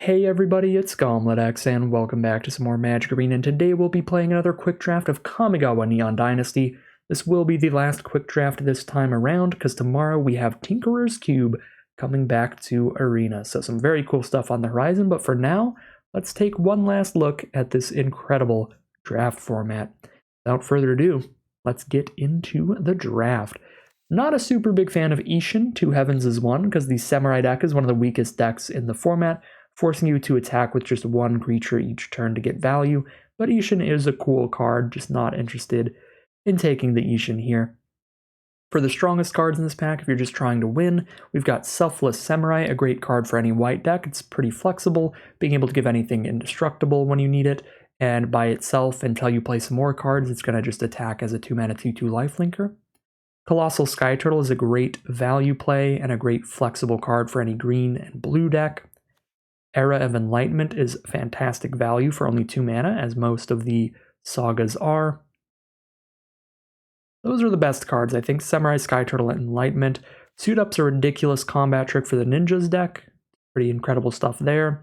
Hey everybody, it's GauntletX and welcome back to some more Magic Arena, and today we'll be playing another quick draft of Kamigawa Neon Dynasty. This will be the last quick draft this time around, because tomorrow we have Tinkerer's Cube coming back to Arena. So some very cool stuff on the horizon, but for now, let's take one last look at this incredible draft format. Without further ado, let's get into the draft. Not a super big fan of Ishin, Two Heavens is one, because the Samurai deck is one of the weakest decks in the format, forcing you to attack with just one creature each turn to get value, but Ishin is a cool card, just not interested in taking the Ishin here. For the strongest cards in this pack, if you're just trying to win, we've got Selfless Samurai, a great card for any white deck. It's pretty flexible, being able to give anything indestructible when you need it, and by itself, until you play some more cards, it's going to just attack as a 2-mana 2/2 lifelinker. Colossal Sky Turtle is a great value play and a great flexible card for any green and blue deck. Era of Enlightenment is fantastic value for only 2 mana, as most of the sagas are. Those are the best cards, I think. Samurai, Sky Turtle, and Enlightenment. Suit Up's a ridiculous combat trick for the Ninjas deck. Pretty incredible stuff there.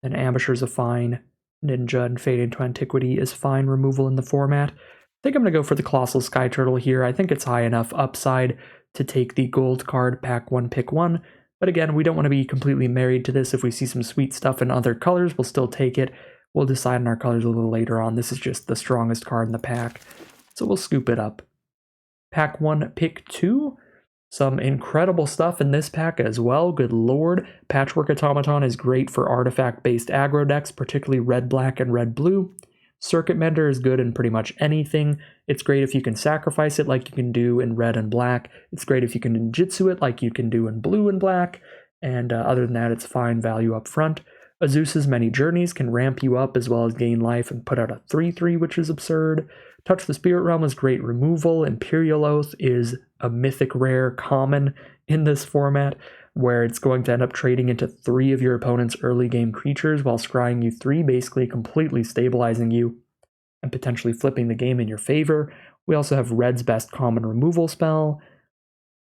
And Ambusher's a fine. Ninja and Fade into Antiquity is fine removal in the format. I think I'm going to go for the Colossal Sky Turtle here. I think it's high enough upside to take the gold card, pack 1, pick 1. But again, we don't want to be completely married to this. If we see some sweet stuff in other colors, we'll still take it. We'll decide on our colors a little later on. This is just the strongest card in the pack, so we'll scoop it up. Pack 1, pick 2. Some incredible stuff in this pack as well. Good lord. Patchwork Automaton is great for artifact-based aggro decks, particularly red-black and red-blue. Circuit Mender is good in pretty much anything. It's great if you can sacrifice it like you can do in red and black. It's great if you can ninjutsu it like you can do in blue and black. And other than that, it's fine value up front. Azusa's Many Journeys can ramp you up as well as gain life and put out a 3/3, which is absurd. Touch the Spirit Realm is great removal. Imperial Oath is a mythic rare common in this format, where it's going to end up trading into 3 of your opponent's early game creatures while scrying you 3, basically completely stabilizing you and potentially flipping the game in your favor. We also have Red's best common removal spell.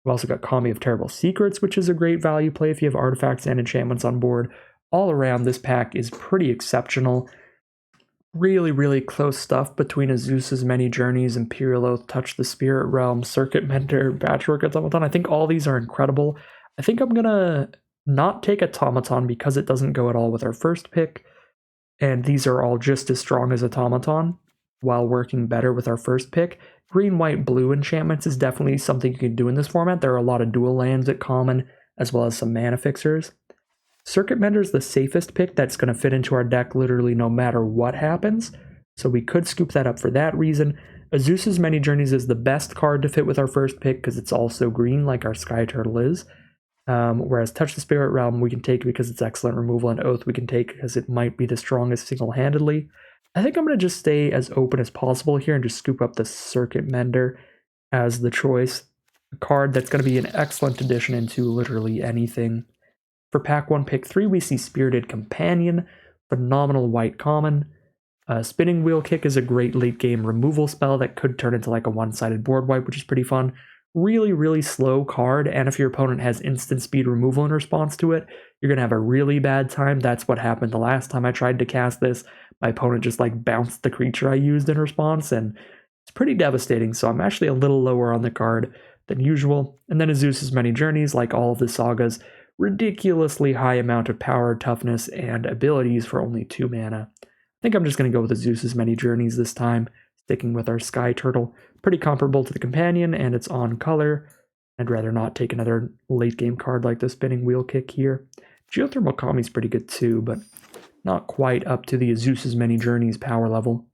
We've also got Kami of Terrible Secrets, which is a great value play if you have artifacts and enchantments on board. All around, this pack is pretty exceptional. Really, really close stuff between Azusa's Many Journeys, Imperial Oath, Touch the Spirit Realm, Circuit Mender, Patchwork Automaton. I think all these are incredible. I think I'm going to not take Automaton because it doesn't go at all with our first pick, and these are all just as strong as Automaton while working better with our first pick. Green, white, blue enchantments is definitely something you can do in this format. There are a lot of dual lands at common, as well as some mana fixers. Circuit Mender is the safest pick that's going to fit into our deck literally no matter what happens, so we could scoop that up for that reason. Azusa's Many Journeys is the best card to fit with our first pick because it's also green like our Sky Turtle is. Whereas Touch the Spirit Realm we can take because it's excellent removal, and Oath we can take because it might be the strongest single-handedly. I think I'm going to just stay as open as possible here and just scoop up the Circuit Mender as the choice. A card that's going to be an excellent addition into literally anything. For pack 1, pick 3, we see Spirited Companion, phenomenal white common. Spinning Wheel Kick is a great late game removal spell that could turn into like a one-sided board wipe, which is pretty fun. Really, really slow card, and if your opponent has instant speed removal in response to it, you're going to have a really bad time. That's what happened the last time I tried to cast this. My opponent just like bounced the creature I used in response, and it's pretty devastating, so I'm actually a little lower on the card than usual. And then Azusa's Many Journeys, like all of the sagas, ridiculously high amount of power, toughness, and abilities for only 2 mana. I think I'm just going to go with Azusa's Many Journeys this time, sticking with our Sky Turtle. Pretty comparable to the Companion, and it's on color. I'd rather not take another late game card like the Spinning Wheel Kick here. Geothermal Kami's pretty good too, but not quite up to the Azusa's Many Journeys power level.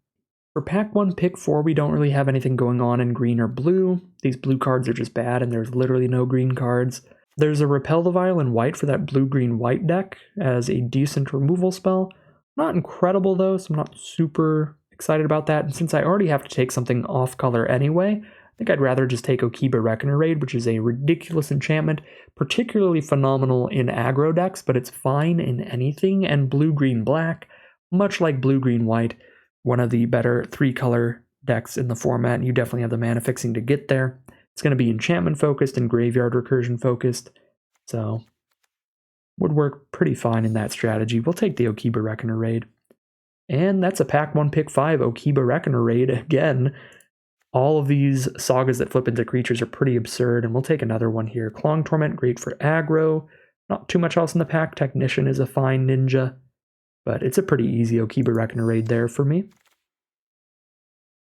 For pack 1, pick 4, we don't really have anything going on in green or blue. These blue cards are just bad, and there's literally no green cards. There's a Repel the Vile in white for that blue-green-white deck as a decent removal spell. Not incredible though, so I'm not super excited about that. And since I already have to take something off color anyway, I think I'd rather just take Okiba Reckoner Raid, which is a ridiculous enchantment, particularly phenomenal in aggro decks, but it's fine in anything. And blue-green-black, much like blue-green-white, one of the better 3-color decks in the format, and you definitely have the mana fixing to get there. It's going to be enchantment focused and graveyard recursion focused. So would work pretty fine in that strategy. We'll take the Okiba Reckoner raid. And that's a pack 1 pick 5 Okiba Reckoner raid again. All of these sagas that flip into creatures are pretty absurd, and we'll take another one here. Klong Torment, great for aggro. Not too much else in the pack. Technician is a fine ninja, but it's a pretty easy Okiba Reckoner raid there for me.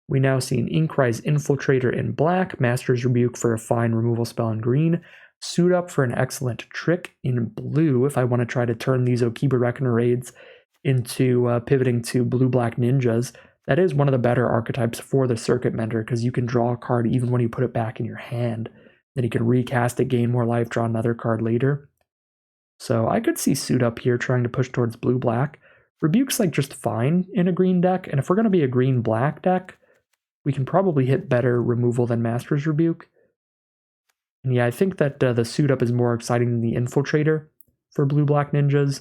We now see an Inkrise Infiltrator in black, Master's Rebuke for a fine removal spell in green, Suit Up for an excellent trick in blue if I want to try to turn these Okiba Reckoner raids into pivoting to blue-black ninjas. That is one of the better archetypes for the Circuit Mender, because you can draw a card even when you put it back in your hand. Then you can recast it, gain more life, draw another card later. So I could see Suit Up here trying to push towards blue-black. Rebuke's like just fine in a green deck, and if we're going to be a green-black deck, we can probably hit better removal than Master's Rebuke. And yeah, I think that the Suit Up is more exciting than the Infiltrator for blue-black ninjas.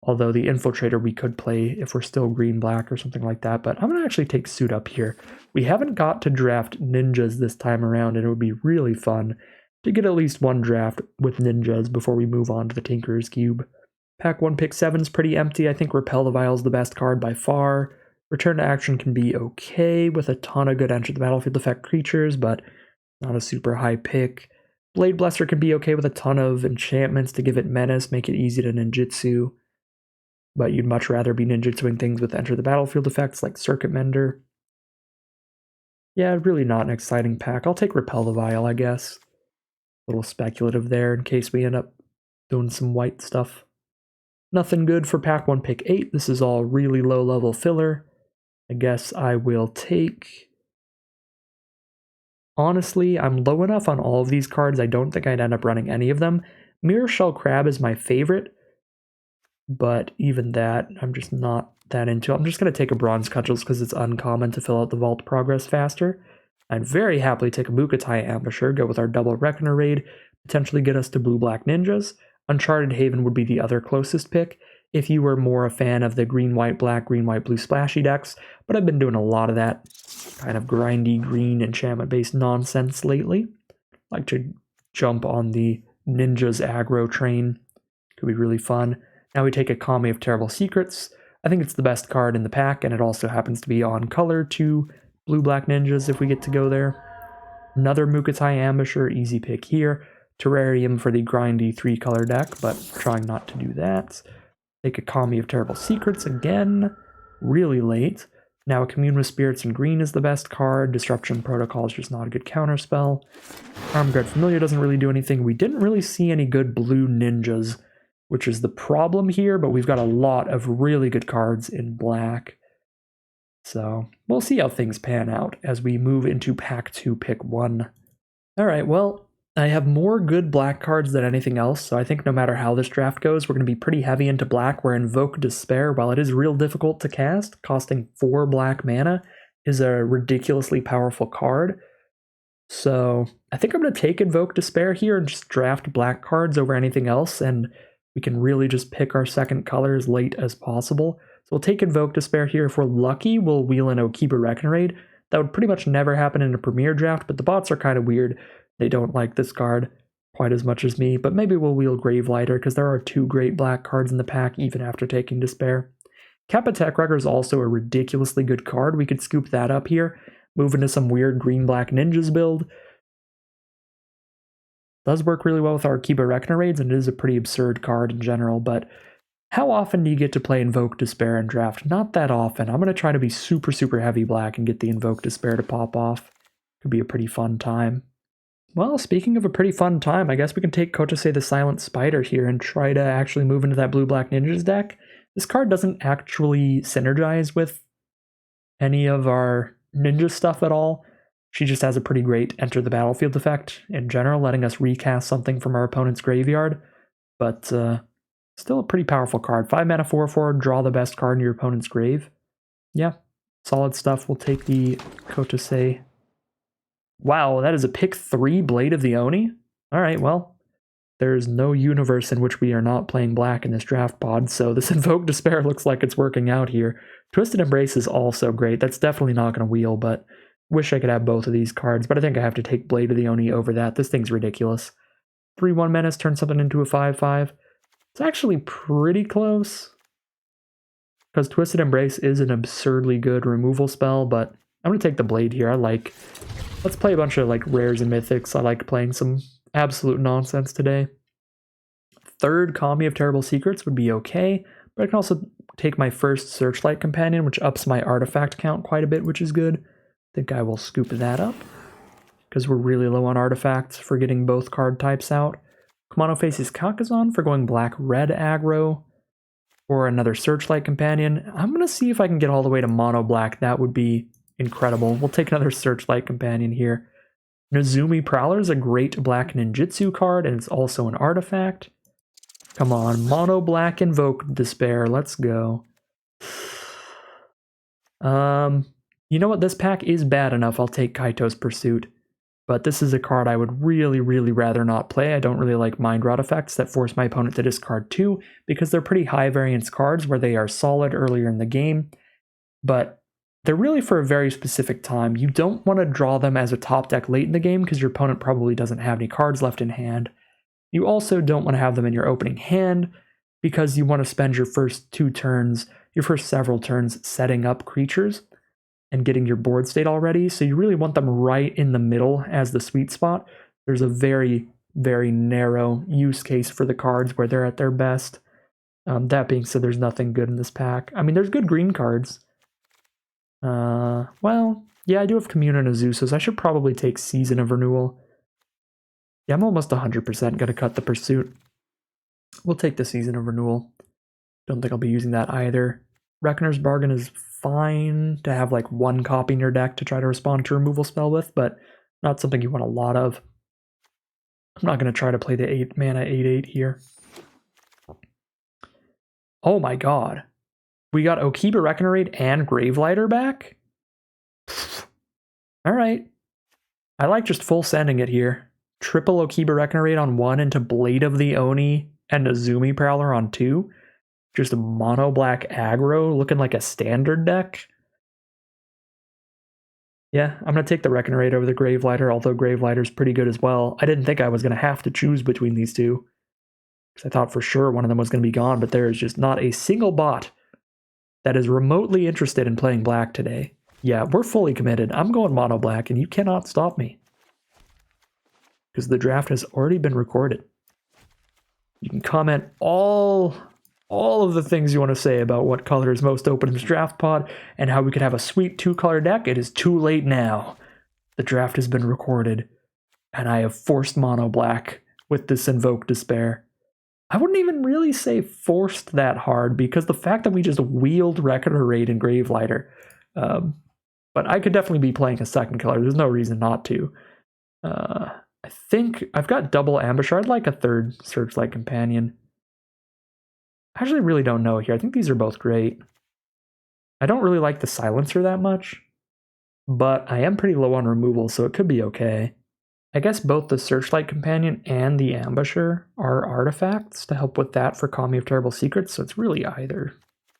Although the Infiltrator we could play if we're still green-black or something like that. But I'm going to actually take Suit Up here. We haven't got to draft ninjas this time around, and it would be really fun to get at least one draft with ninjas before we move on to the Tinkerer's Cube. Pack 1 pick 7 is pretty empty. I think Repel the Vial is the best card by far. Return to action can be okay with a ton of good enter the battlefield effect creatures, but not a super high pick. Blade Blesser can be okay with a ton of enchantments to give it menace, make it easy to ninjutsu. But you'd much rather be ninjutsuing things with enter the battlefield effects like Circuit Mender. Yeah, really not an exciting pack. I'll take Repel the Vial, I guess. A little speculative there in case we end up doing some white stuff. Nothing good for pack 1 pick 8. This is all really low level filler. I guess I will take... Honestly, I'm low enough on all of these cards, I don't think I'd end up running any of them. Mirror Shell Crab is my favorite, but even that, I'm just not that into. I'm just going to take a Bronze Cudgels because it's uncommon to fill out the Vault progress faster. I'd very happily take a Mukotai Ambusher, go with our double Reckoner raid, potentially get us to blue-black ninjas. Uncharted Haven would be the other closest pick if you were more a fan of the green-white-black, green-white-blue splashy decks, but I've been doing a lot of that kind of grindy green enchantment-based nonsense lately. Like to jump on the ninjas aggro train. Could be really fun. Now we take a Kami of Terrible Secrets. I think it's the best card in the pack, and it also happens to be on color to blue-black ninjas if we get to go there. Another Mukotai Ambusher, easy pick here. Terrarium for the grindy 3-color deck, but trying not to do that. Take a Kami of Terrible Secrets again, really late. Now a Commune with Spirits in green is the best card. Disruption Protocol is just not a good counterspell. Armguard Familiar doesn't really do anything. We didn't really see any good blue ninjas, which is the problem here, but we've got a lot of really good cards in black. So we'll see how things pan out as we move into pack 2 pick 1. Alright, well, I have more good black cards than anything else, so I think no matter how this draft goes, we're going to be pretty heavy into black, where Invoke Despair, while it is real difficult to cast, costing 4 black mana, is a ridiculously powerful card. So I think I'm going to take Invoke Despair here and just draft black cards over anything else, and we can really just pick our second color as late as possible. So we'll take Invoke Despair here. If we're lucky, we'll wheel in Okiba Reckoner raid. That would pretty much never happen in a Premier draft, but the bots are kind of weird. They don't like this card quite as much as me, but maybe we'll wheel Gravelighter because there are 2 great black cards in the pack even after taking Despair. Kappa Tech Wrecker is also a ridiculously good card. We could scoop that up here, move into some weird green-black ninjas build. Does work really well with our Okiba Reckoner raids, and it is a pretty absurd card in general, but how often do you get to play Invoke Despair in draft? Not that often. I'm going to try to be super, super heavy black and get the Invoke Despair to pop off. Could be a pretty fun time. Well, speaking of a pretty fun time, I guess we can take Kotase the Silent Spider here and try to actually move into that blue-black ninjas deck. This card doesn't actually synergize with any of our ninja stuff at all. She just has a pretty great enter the battlefield effect in general, letting us recast something from our opponent's graveyard. But still a pretty powerful card. 5 mana 4/4, draw the best card in your opponent's grave. Yeah, solid stuff. We'll take the Kotase. Wow, that is a pick 3 Blade of the Oni? Alright, well, there's no universe in which we are not playing black in this draft pod, so this Invoke Despair looks like it's working out here. Twisted Embrace is also great. That's definitely not going to wheel, but wish I could have both of these cards, but I think I have to take Blade of the Oni over that. This thing's ridiculous. 3/1 Menace, turn something into a 5/5. It's actually pretty close. Because Twisted Embrace is an absurdly good removal spell, but I'm going to take the Blade here. Let's play a bunch of like rares and mythics. I like playing some absolute nonsense today. Third Kami of Terrible Secrets would be okay, but I can also take my first Searchlight Companion, which ups my artifact count quite a bit, which is good. I think I will scoop that up, because we're really low on artifacts for getting both card types out. Kumano faces Kakazan for going black-red aggro, or another Searchlight Companion. I'm going to see if I can get all the way to mono-black. That would be incredible. We'll take another Searchlight Companion here. Nezumi Prowler is a great black ninjutsu card, and it's also an artifact. Come on, mono black Invoke Despair. Let's go. You know what? This pack is bad enough. I'll take Kaito's Pursuit. But this is a card I would really, really rather not play. I don't really like Mind Rot effects that force my opponent to discard 2, because they're pretty high variance cards where they are solid earlier in the game. But they're really for a very specific time. You don't want to draw them as a top deck late in the game, because your opponent probably doesn't have any cards left in hand. You also don't want to have them in your opening hand, because you want to spend your first several turns setting up creatures and getting your board state already. So you really want them right in the middle as the sweet spot. There's a very, very narrow use case for the cards where they're at their best. That being said, there's nothing good in this pack. I mean, there's good green cards. Well, yeah, I do have Commune and Azusa, so I should probably take Season of Renewal. Yeah, I'm almost 100% going to cut the Pursuit. We'll take the Season of Renewal. Don't think I'll be using that either. Reckoner's Bargain is fine to have like one copy in your deck to try to respond to a removal spell with, but not something you want a lot of. I'm not going to try to play the 8 mana 8/8 here. Oh my god. We got Okiba Reckonerate and Gravelighter back? Alright. I like just full sending it here. Triple Okiba Reckonerate on 1 into Blade of the Oni and Nezumi Prowler on 2. Just a mono black aggro looking like a standard deck. Yeah, I'm going to take the Reckonerate over the Gravelighter, although Gravelighter's pretty good as well. I didn't think I was going to have to choose between these two, because I thought for sure one of them was going to be gone, but there is just not a single bot that is remotely interested in playing black today. Yeah, we're fully committed. I'm going mono black, and you cannot stop me, because the draft has already been recorded. You can comment all of the things you want to say about what color is most open in this draft pod and how we could have a sweet 2-color deck. It is too late now. The draft has been recorded, and I have forced mono black with this Invoke Despair. I wouldn't even really say forced that hard, because the fact that we just wheeled Reckonerate and Gravelighter, but I could definitely be playing a second color. There's no reason not to. I think I've got double Ambusher. I'd like a third Searchlight Companion. I actually really don't know here. I think these are both great. I don't really like the Silencer that much, but I am pretty low on removal, so it could be okay. I guess both the Searchlight Companion and the Ambusher are artifacts to help with that for Kami of Terrible Secrets, so it's really either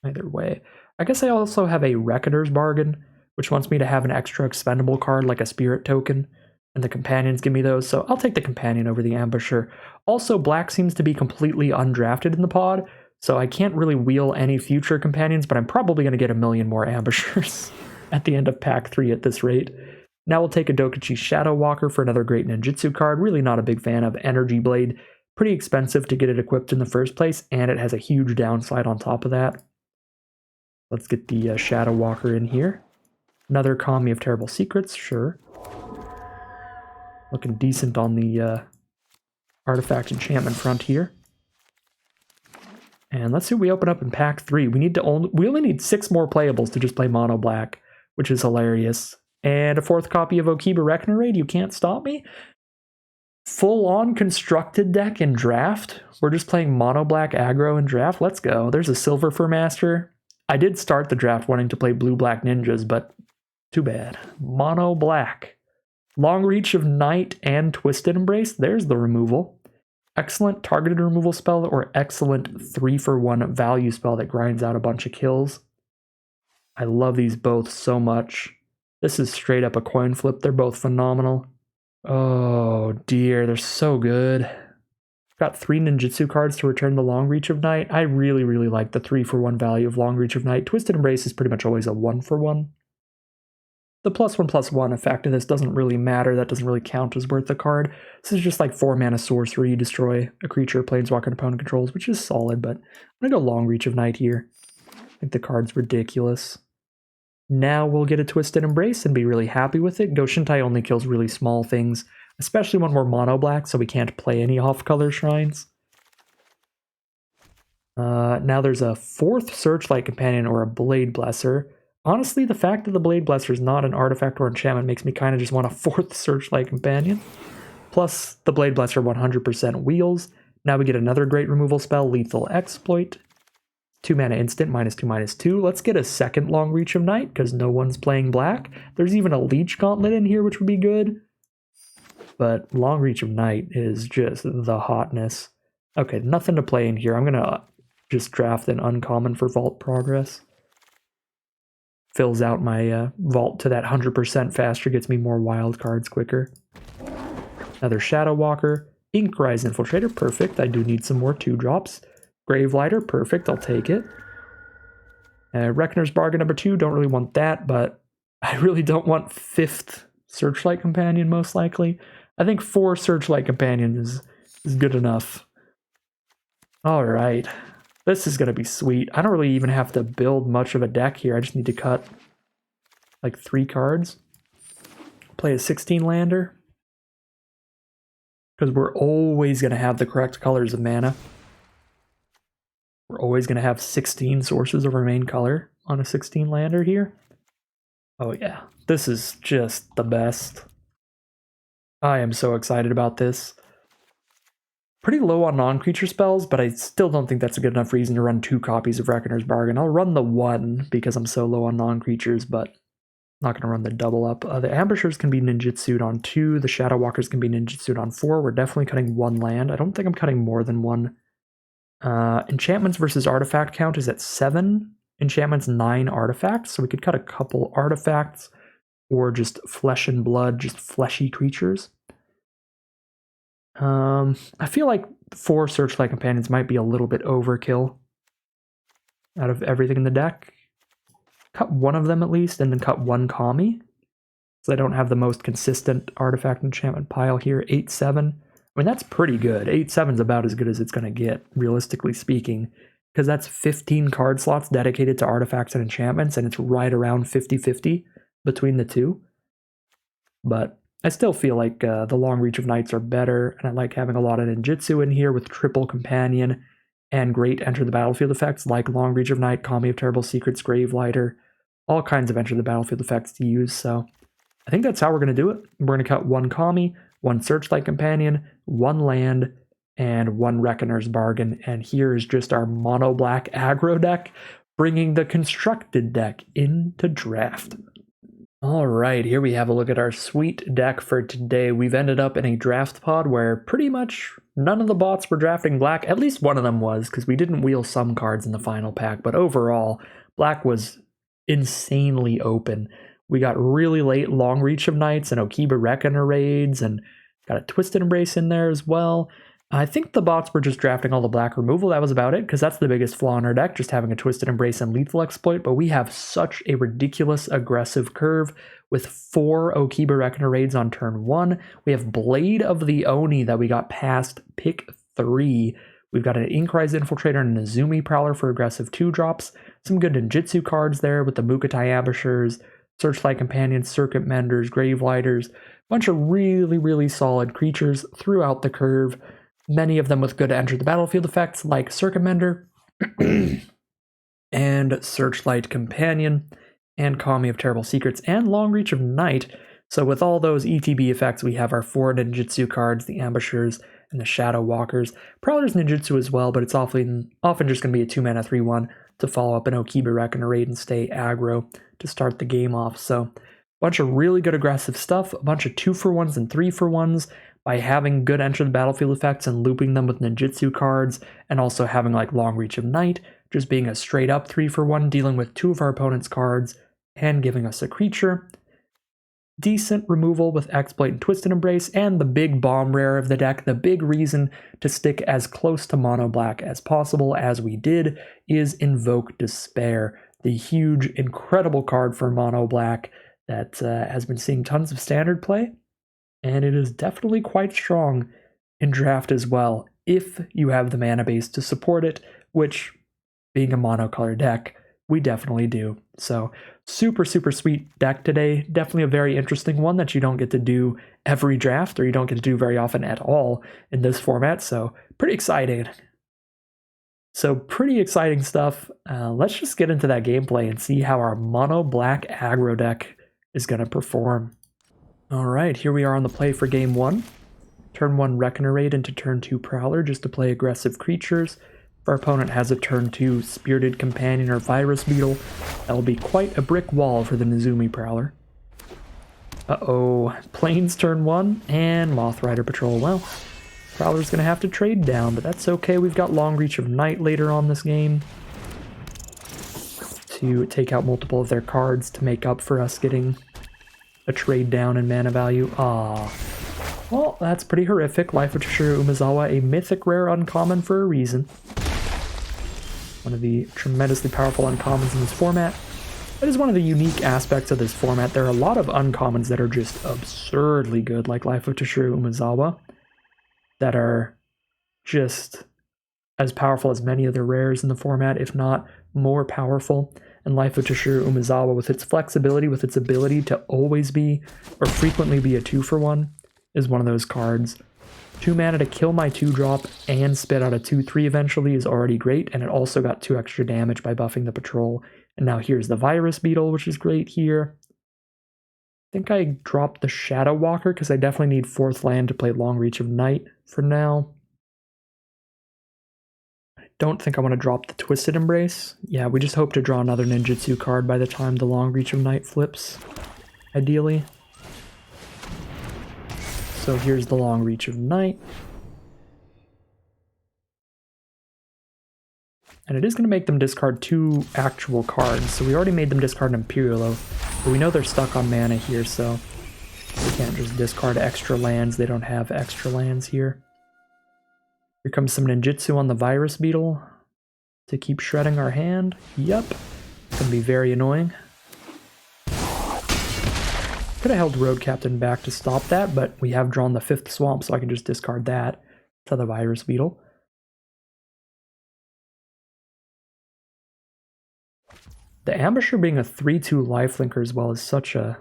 way. I guess I also have a Reckoner's Bargain, which wants me to have an extra expendable card like a Spirit Token, and the Companions give me those, so I'll take the Companion over the Ambusher. Also, black seems to be completely undrafted in the pod, so I can't really wheel any future Companions, but I'm probably going to get a million more Ambushers at the end of pack 3 at this rate. Now we'll take a Dokuchi Shadow Walker for another great ninjutsu card. Really not a big fan of Energy Blade. Pretty expensive to get it equipped in the first place, and it has a huge downside on top of that. Let's get the Shadow Walker in here. Another Kami of Terrible Secrets, sure. Looking decent on the artifact enchantment front here. And let's see what we open up in pack 3. We only need 6 more playables to just play mono black, which is hilarious. And a 4th copy of Okiba Reckonerate, you can't stop me. Full-on constructed deck in draft. We're just playing mono black aggro in draft. Let's go. There's a Silver Fur Master. I did start the draft wanting to play blue-black ninjas, but too bad. Mono black. Long Reach of Night and Twisted Embrace. There's the removal. Excellent targeted removal spell or excellent 3-for-1 value spell that grinds out a bunch of kills. I love these both so much. This is straight up a coin flip. They're both phenomenal. Oh dear, they're so good. Got 3 ninjutsu cards to return the Long Reach of Night. I really, really like the 3-for-1 value of Long Reach of Night. Twisted Embrace is pretty much always a 1-for-1. The +1/+1 effect of this doesn't really matter. That doesn't really count as worth the card. This is just like 4 mana sorcery. You destroy a creature planeswalker opponent controls, which is solid, but I'm going to go Long Reach of Night here. I think the card's ridiculous. Now we'll get a Twisted Embrace and be really happy with it. Goshintai only kills really small things, especially when we're mono black, so we can't play any off-color shrines. Now there's a 4th Searchlight Companion or a Blade Blesser. Honestly, the fact that the Blade Blesser is not an artifact or enchantment makes me kind of just want a 4th Searchlight Companion. Plus, the Blade Blesser 100% wheels. Now we get another great removal spell, Lethal Exploit. 2 mana instant, -2/2. Let's get a second Long Reach of Night, because no one's playing black. There's even a Leech Gauntlet in here, which would be good. But Long Reach of Night is just the hotness. Okay, nothing to play in here. I'm going to just draft an uncommon for Vault Progress. Fills out my vault to that 100% faster, gets me more wild cards quicker. Another Shadow Walker. Inkrise Infiltrator, perfect. I do need some more 2-drops. Gravelighter, perfect, I'll take it. Reckoner's Bargain number 2, don't really want that, but I really don't want 5th Searchlight Companion, most likely. I think 4 Searchlight Companions is good enough. Alright, this is going to be sweet. I don't really even have to build much of a deck here, I just need to cut like 3 cards. Play a 16-lander. Because we're always going to have the correct colors of mana. We're always going to have 16 sources of our main color on a 16-lander here. Oh yeah, this is just the best. I am so excited about this. Pretty low on non-creature spells, but I still don't think that's a good enough reason to run 2 copies of Reckoner's Bargain. I'll run the 1 because I'm so low on non-creatures, but I'm not going to run the double up. The Ambushers can be ninjutsu'd on 2. The Shadow Walkers can be ninjutsu'd on 4. We're definitely cutting 1 land. I don't think I'm cutting more than 1. Enchantments versus artifact count is at 7. Enchantments 9 artifacts, so we could cut a couple artifacts or just flesh and blood, just fleshy creatures. I feel like 4 Searchlight Companions might be a little bit overkill out of everything in the deck. Cut 1 of them at least, and then cut 1 Kami. So I don't have the most consistent artifact enchantment pile here. 8/7. I mean, that's pretty good. 8/7 is about as good as it's going to get, realistically speaking, because that's 15 card slots dedicated to artifacts and enchantments, and it's right around 50-50 between the two. But I still feel like the Long Reach of Nights are better, and I like having a lot of ninjutsu in here with triple companion and great enter the battlefield effects like Long Reach of Night, Kami of Terrible Secrets, Gravelighter, all kinds of enter the battlefield effects to use. So I think that's how we're going to do it. We're going to cut 1 Kami, 1 Searchlight Companion, 1 land, and 1 Reckoner's Bargain. And here is just our mono black aggro deck, bringing the constructed deck into draft. All right, here we have a look at our sweet deck for today. We've ended up in a draft pod where pretty much none of the bots were drafting black. At least one of them was, because we didn't wheel some cards in the final pack. But overall, black was insanely open. We got really late Long Reach of Nights and Okiba Reckoner raids, and got a Twisted Embrace in there as well. I think the bots were just drafting all the black removal. That was about it, because that's the biggest flaw in our deck, just having a Twisted Embrace and Lethal Exploit. But we have such a ridiculous aggressive curve with 4 Okiba Reckoner raids on turn 1. We have Blade of the Oni that we got past pick 3. We've got an Inkrise Infiltrator and an Azumi Prowler for aggressive 2-drops. Some good ninjutsu cards there with the Mukatai Ambushers, Searchlight Companions, Circuit Menders, Gravelighters. A bunch of really, really solid creatures throughout the curve. Many of them with good enter the battlefield effects like Circuit Mender and Searchlight Companion and Kami of Terrible Secrets and Long Reach of Night. So with all those ETB effects, we have our 4 ninjutsu cards, the Ambushers and the Shadow Walkers. Prowler's ninjutsu as well, but it's often just going to be a 2-mana 3/1 to follow up an Okiba Reckoner raid and stay aggro to start the game off. So a bunch of really good aggressive stuff, a bunch of 2-for-1s and 3-for-1s. By having good enter the battlefield effects and looping them with ninjutsu cards, and also having like Long Reach of Night, just being a straight up 3-for-1, dealing with 2 of our opponent's cards and giving us a creature. decent removal with Exploit and Twisted Embrace, and the big bomb rare of the deck, the big reason to stick as close to mono black as possible as we did, is Invoke Despair, the huge, incredible card for mono black that has been seeing tons of standard play, and it is definitely quite strong in draft as well, if you have the mana base to support it, which, being a monocolor deck, we definitely do. So super, super sweet deck today. Definitely a very interesting one that you don't get to do every draft, or you don't get to do very often at all in this format. So pretty exciting. So pretty exciting stuff. Let's just get into that gameplay and see how our mono black aggro deck is going to perform. All right, here we are on the play for game 1. Turn 1 Reckoner Raid into turn 2 Prowler just to play aggressive creatures. If our opponent has a turn 2 Spirited Companion or Virus Beetle, that will be quite a brick wall for the Nezumi Prowler. Uh-oh, Plains turn 1 and Moth Rider Patrol. Well, Prowler's going to have to trade down, but that's okay. We've got Long Reach of Night later on this game to take out multiple of their cards to make up for us getting a trade down in mana value. Ah, well, that's pretty horrific. Life of Toshiro Umezawa, a mythic rare uncommon for a reason. One of the tremendously powerful uncommons in this format. That is one of the unique aspects of this format. There are a lot of uncommons that are just absurdly good, like Life of Toshiro Umezawa, that are just as powerful as many other rares in the format, if not more powerful. And Life of Toshiro Umezawa, with its flexibility, with its ability to always be, or frequently be a 2-for-1, is one of those cards. 2 mana to kill my 2-drop and spit out a 2-3 eventually is already great, and it also got 2 extra damage by buffing the Patrol. And now here's the Virus Beetle, which is great here. I think I dropped the Shadow Walker because I definitely need 4th land to play Long Reach of Night for now. I don't think I want to drop the Twisted Embrace. Yeah, we just hope to draw another ninjutsu card by the time the Long Reach of Night flips, ideally. So here's the Long Reach of Night. And it is going to make them discard 2 actual cards. So we already made them discard an Imperial Oath, but we know they're stuck on mana here, so we can't just discard extra lands. They don't have extra lands here. Here comes some ninjutsu on the Virus Beetle to keep shredding our hand. Yep, it's going to be very annoying. Could have held Road Captain back to stop that, but we have drawn the 5th Swamp, so I can just discard that to the Virus Beetle. The Ambusher being a 3-2 lifelinker as well is such a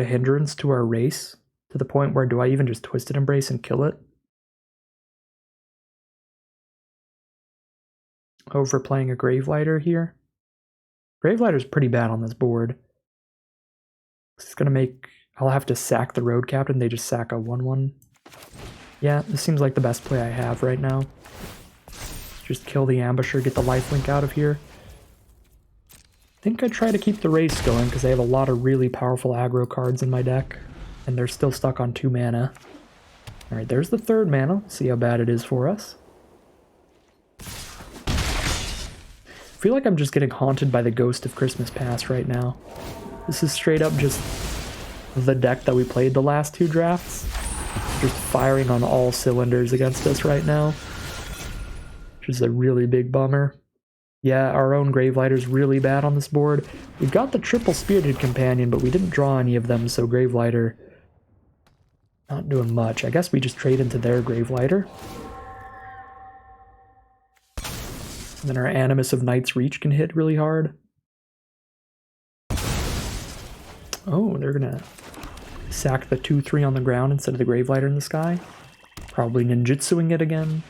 hindrance to our race, to the point where do I even just Twisted Embrace and kill it? Overplaying a Gravelighter here. Gravelighter's pretty bad on this board. It's gonna make... I'll have to sack the Road Captain. They just sack a 1-1. Yeah, this seems like the best play I have right now. Just kill the Ambusher, get the lifelink out of here. I think I try to keep the race going because I have a lot of really powerful aggro cards in my deck, and they're still stuck on 2 mana. Alright, there's the 3rd mana. See how bad it is for us. I feel like I'm just getting haunted by the ghost of Christmas Past right now. This is straight up just the deck that we played the last 2 drafts. Just firing on all cylinders against us right now. Which is a really big bummer. Yeah, our own Gravelighter's really bad on this board. We've got the triple Spirited Companion, but we didn't draw any of them, so Gravelighter not doing much. I guess we just trade into their Gravelighter. And then our Animus of Night's Reach can hit really hard. Oh, they're gonna sack the 2-3 on the ground instead of the Gravelighter in the sky. Probably ninjutsuing it again.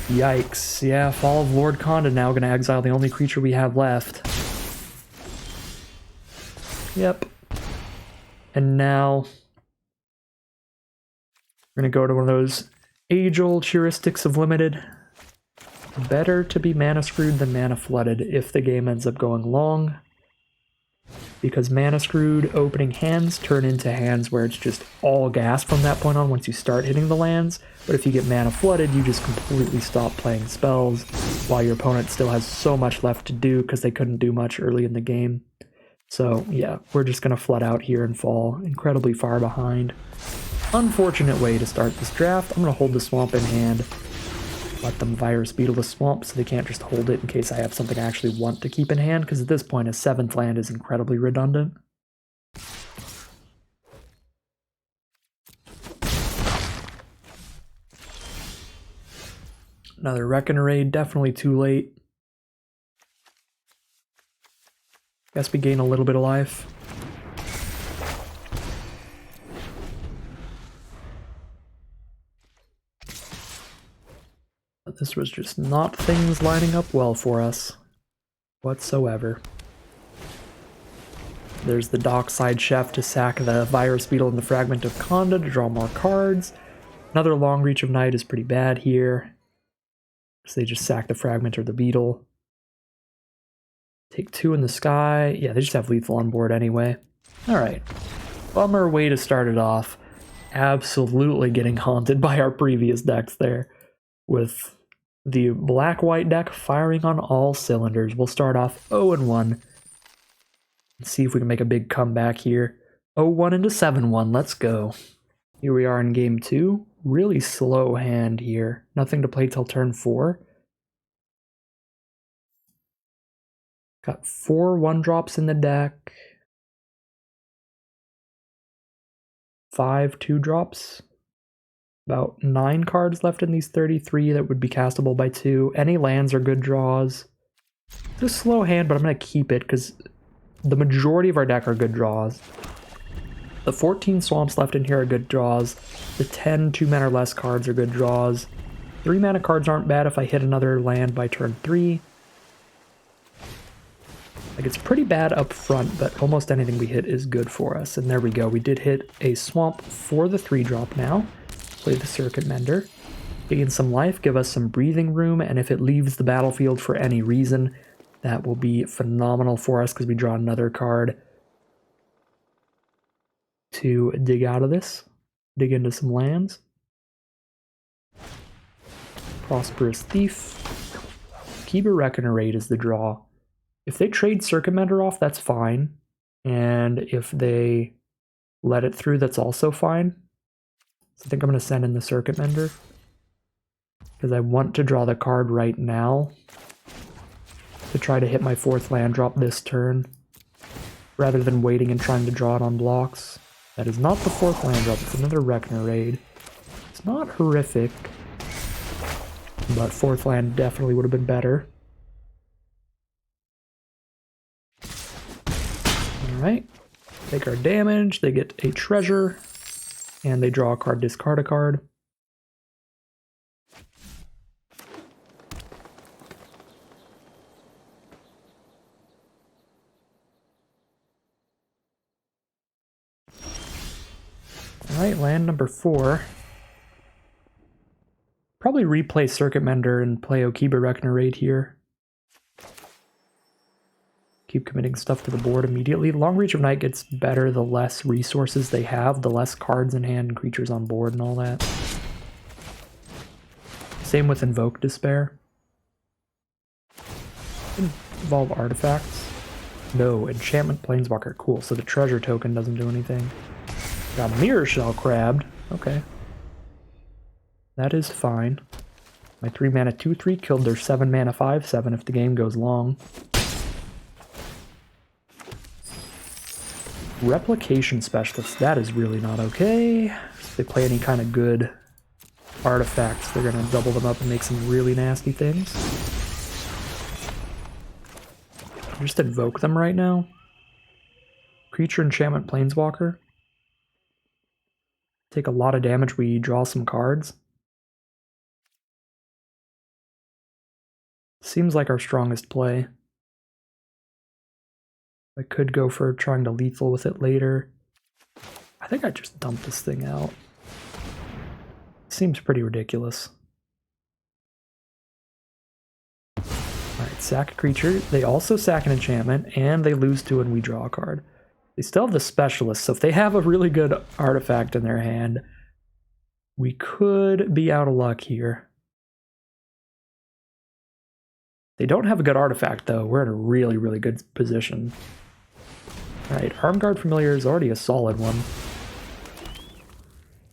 Yikes. Yeah, Fall of Lord Konda now gonna exile the only creature we have left. Yep. And now we're gonna go to one of those age-old heuristics of limited. Better to be mana screwed than mana flooded if the game ends up going long. Because mana screwed opening hands turn into hands where it's just all gas from that point on once you start hitting the lands. But if you get mana flooded, you just completely stop playing spells while your opponent still has so much left to do because they couldn't do much early in the game. So yeah, we're just going to flood out here and fall incredibly far behind. Unfortunate way to start this draft. I'm going to hold the swamp in hand. Let them virus beetle the swamp so they can't just hold it in case I have something I actually want to keep in hand, because at this point a 7th land is incredibly redundant. Another Reckoner Raid, definitely too late. Guess we gain a little bit of life. But this was just not things lining up well for us whatsoever. There's the Dockside Chef to sack the Virus Beetle and the Fragment of Conda to draw more cards. Another Long Reach of Night is pretty bad here. So they just sack the Fragment or the Beetle. Take 2 in the sky. Yeah, they just have lethal on board anyway. Alright. Bummer way to start it off. Absolutely getting haunted by our previous decks there. With the black-white deck firing on all cylinders. We'll start off 0-1. And see if we can make a big comeback here. 0-1 into 7-1. Let's go. Here we are in game 2. Really slow hand here. Nothing to play till turn 4. Got 4 1-drops in the deck. 5 2-drops. About 9 cards left in these 33 that would be castable by 2. Any lands are good draws. It's a slow hand, but I'm going to keep it because the majority of our deck are good draws. The 14 swamps left in here are good draws. The 10 2-mana or less cards are good draws. 3-mana cards aren't bad if I hit another land by turn 3. Like, it's pretty bad up front, but almost anything we hit is good for us. And there we go. We did hit a swamp for the 3-drop now. Play the Circuit Mender. Gain some life, give us some breathing room, and if it leaves the battlefield for any reason, that will be phenomenal for us because we draw another card to dig out of this. Dig into some lands. Prosperous Thief. Kiba Reckoner Raid is the draw. If they trade Circuit Mender off, that's fine. And if they let it through, that's also fine. So I think I'm going to send in the Circuit Mender. Because I want to draw the card right now. To try to hit my 4th land drop this turn. Rather than waiting and trying to draw it on blocks. That is not the 4th land drop, it's another Reckoner Raid. It's not horrific. But 4th land definitely would have been better. Alright, take our damage, they get a treasure, and they draw a card, discard a card. Alright, land number 4. Probably replay Circuit Mender and play Okiba Reckoner Raid here. Keep committing stuff to the board immediately. Long Reach of Night gets better the less resources they have, the less cards in hand and creatures on board and all that. Same with Invoke Despair. Involve artifacts. No, Enchantment Planeswalker. Cool, so the treasure token doesn't do anything. Got Mirror Shell crabbed. Okay. That is fine. My 3-mana 2/3 killed their 7-mana 5/7 if the game goes long. Replication Specialist, that is really not okay. If they play any kind of good artifacts, they're going to double them up and make some really nasty things. Just invoke them right now. Creature Enchantment Planeswalker. Take a lot of damage, we draw some cards. Seems like our strongest play. I could go for trying to lethal with it later. I think I just dumped this thing out. Seems pretty ridiculous. Alright, sack a creature. They also sack an enchantment, and they lose 2 and we draw a card. They still have the specialist, so if they have a really good artifact in their hand, we could be out of luck here. They don't have a good artifact, though. We're in a really, really good position. Alright, Arm Guard Familiar is already a solid one.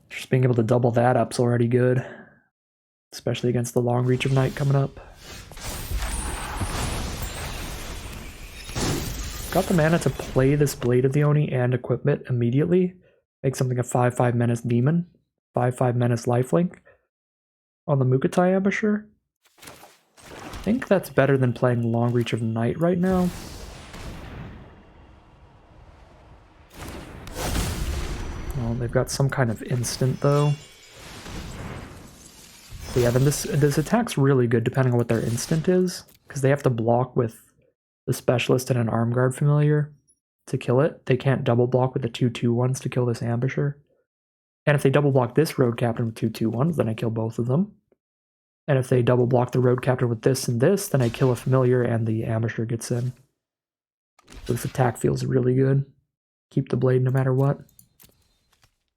Just being able to double that up's already good. Especially against the Long Reach of Night coming up. Got the mana to play this Blade of the Oni and equip it immediately. Make something a 5/5 Menace Demon. 5/5 Menace Lifelink. On the Mukatai Ambusher. I think that's better than playing Long Reach of Night right now. Well, they've got some kind of instant though. But yeah, then this attack's really good depending on what their instant is, because they have to block with the Specialist and an Arm Guard Familiar to kill it. They can't double block with the 2/2/1s to kill this Ambusher. And if they double block this Road Captain with 2/2/1s, then I kill both of them. And if they double block the Road Captain with this and this, then I kill a Familiar and the Ambusher gets in. So this attack feels really good. Keep the Blade no matter what.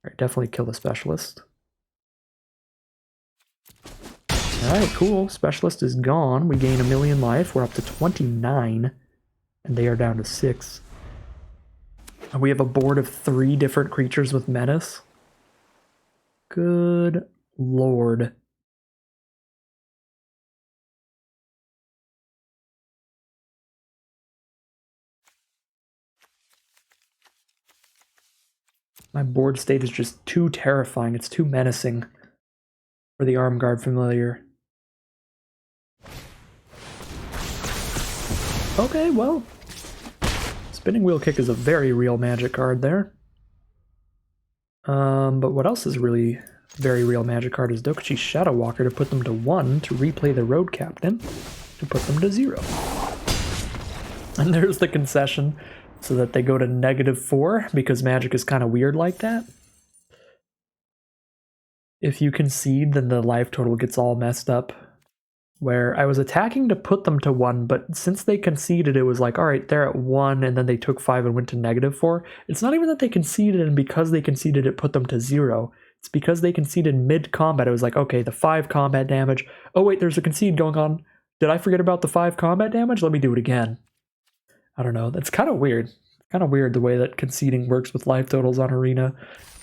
Alright, definitely kill the Specialist. Alright, cool. Specialist is gone. We gain 1,000,000 life. We're up to 29. And they are down to 6. And we have a board of 3 different creatures with Menace. Good lord. My board state is just too terrifying. It's too menacing for the Arm Guard Familiar. Okay, well, Spinning Wheel Kick is a very real Magic card there. But what else is really very real Magic card is Dokuchi's Shadow Walker to put them to 1 to replay the Road Captain to put them to 0. And there's the concession so that they go to -4 because Magic is kind of weird like that. If you concede, then the life total gets all messed up. Where I was attacking to put them to 1, but since they conceded, it was like, alright, they're at 1, and then they took 5 and went to -4. It's not even that they conceded, and because they conceded, it put them to 0. It's because they conceded mid-combat. It was like, okay, the 5 combat damage. Oh wait, there's a concede going on. Did I forget about the 5 combat damage? Let me do it again. I don't know. That's kind of weird. Kind of weird the way that conceding works with life totals on Arena.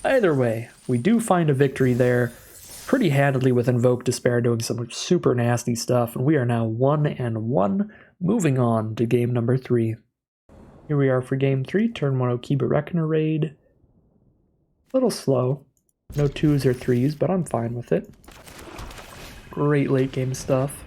Either way, we do find a victory there. Pretty handily with Invoke Despair doing some super nasty stuff, and we are now 1-1, moving on to game number 3. Here we are for game 3, turn 1 Okiba Reckoner raid. A little slow, no 2s or 3s, but I'm fine with it. Great late game stuff.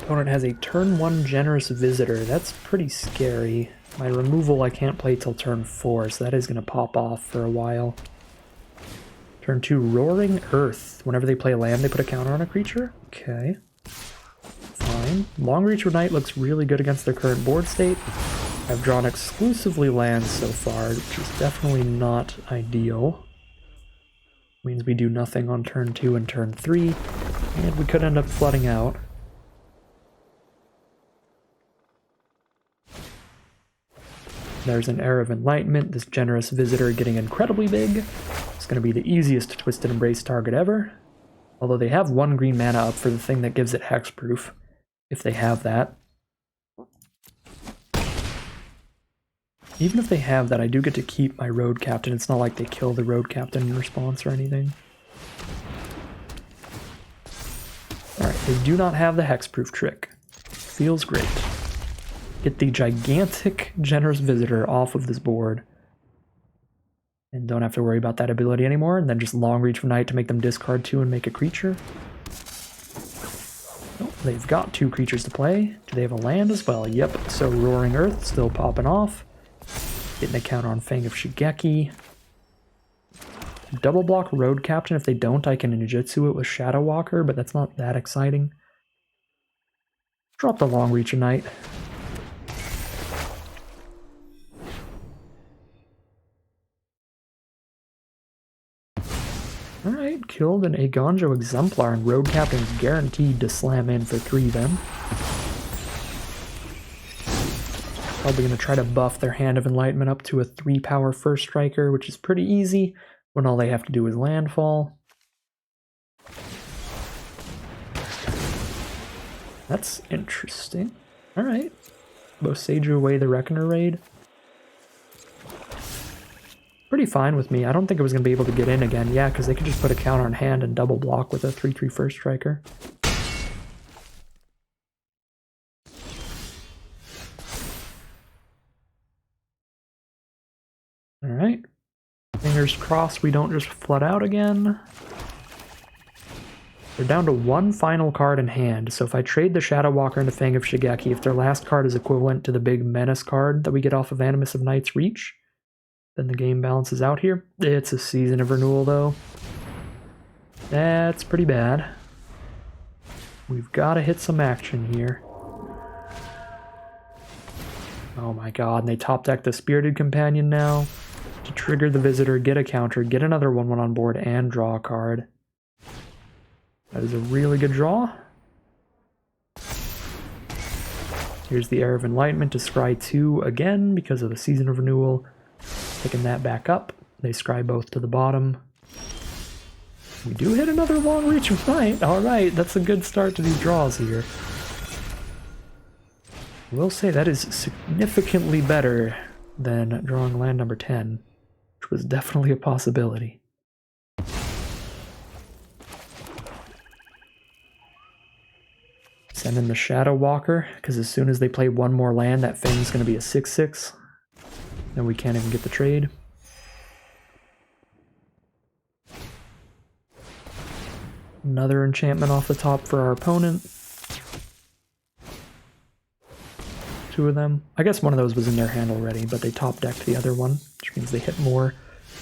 Opponent has a turn 1 Generous Visitor, that's pretty scary. My removal I can't play till turn 4, so that is going to pop off for a while. Turn 2, Roaring Earth. Whenever they play land, they put a counter on a creature? Okay. Fine. Long Reach of Night looks really good against their current board state. I've drawn exclusively lands so far, which is definitely not ideal. Means we do nothing on turn 2 and turn 3, and we could end up flooding out. There's an Era of Enlightenment, this Generous Visitor getting incredibly big. It's going to be the easiest Twisted Embrace target ever. Although they have 1 green mana up for the thing that gives it hexproof, if they have that. Even if they have that, I do get to keep my Road Captain. It's not like they kill the Road Captain in response or anything. Alright, they do not have the hexproof trick. Feels great. Get the gigantic Generous Visitor off of this board. And don't have to worry about that ability anymore. And then just Long Reach of Night to make them discard 2 and make a creature. Oh, they've got 2 creatures to play. Do they have a land as well? Yep. So Roaring Earth still popping off. Getting a counter on Fang of Shigeki. Double block Road Captain. If they don't, I can ninjutsu it with Shadow Walker, but that's not that exciting. Drop the Long Reach of Night. Alright, killed an Agonjo Exemplar, and Road Captain's guaranteed to slam in for 3 then. Probably going to try to buff their Hand of Enlightenment up to a 3-power First Striker, which is pretty easy when all they have to do is landfall. That's interesting. Alright. Both Sage away the Reckoner raid. Pretty fine with me. I don't think it was going to be able to get in again. Yeah, because they could just put a counter on hand and double block with a 3/3 first striker. Alright. Fingers crossed we don't just flood out again. They're down to one final card in hand, so if I trade the Shadow Walker into Fang of Shigeki, if their last card is equivalent to the big Menace card that we get off of Animus of Night's Reach, then the game balances out here. It's a Season of Renewal, though. That's pretty bad. We've got to hit some action here. Oh my god, and they top deck the Spirited Companion now to trigger the Visitor, get a counter, get another 1/1 on board, and draw a card. That is a really good draw. Here's the Air of Enlightenment to scry 2 again because of the Season of Renewal. Picking that back up. They scry both to the bottom. We do hit another Long Reach of Night. Alright, that's a good start to these draws here. I will say that is significantly better than drawing land number 10, which was definitely a possibility. Send in the Shadow Walker, because as soon as they play one more land, that Fang's going to be a 6/6. Then we can't even get the trade. Another enchantment off the top for our opponent. 2 of them. I guess one of those was in their hand already, but they top decked the other one, which means they hit more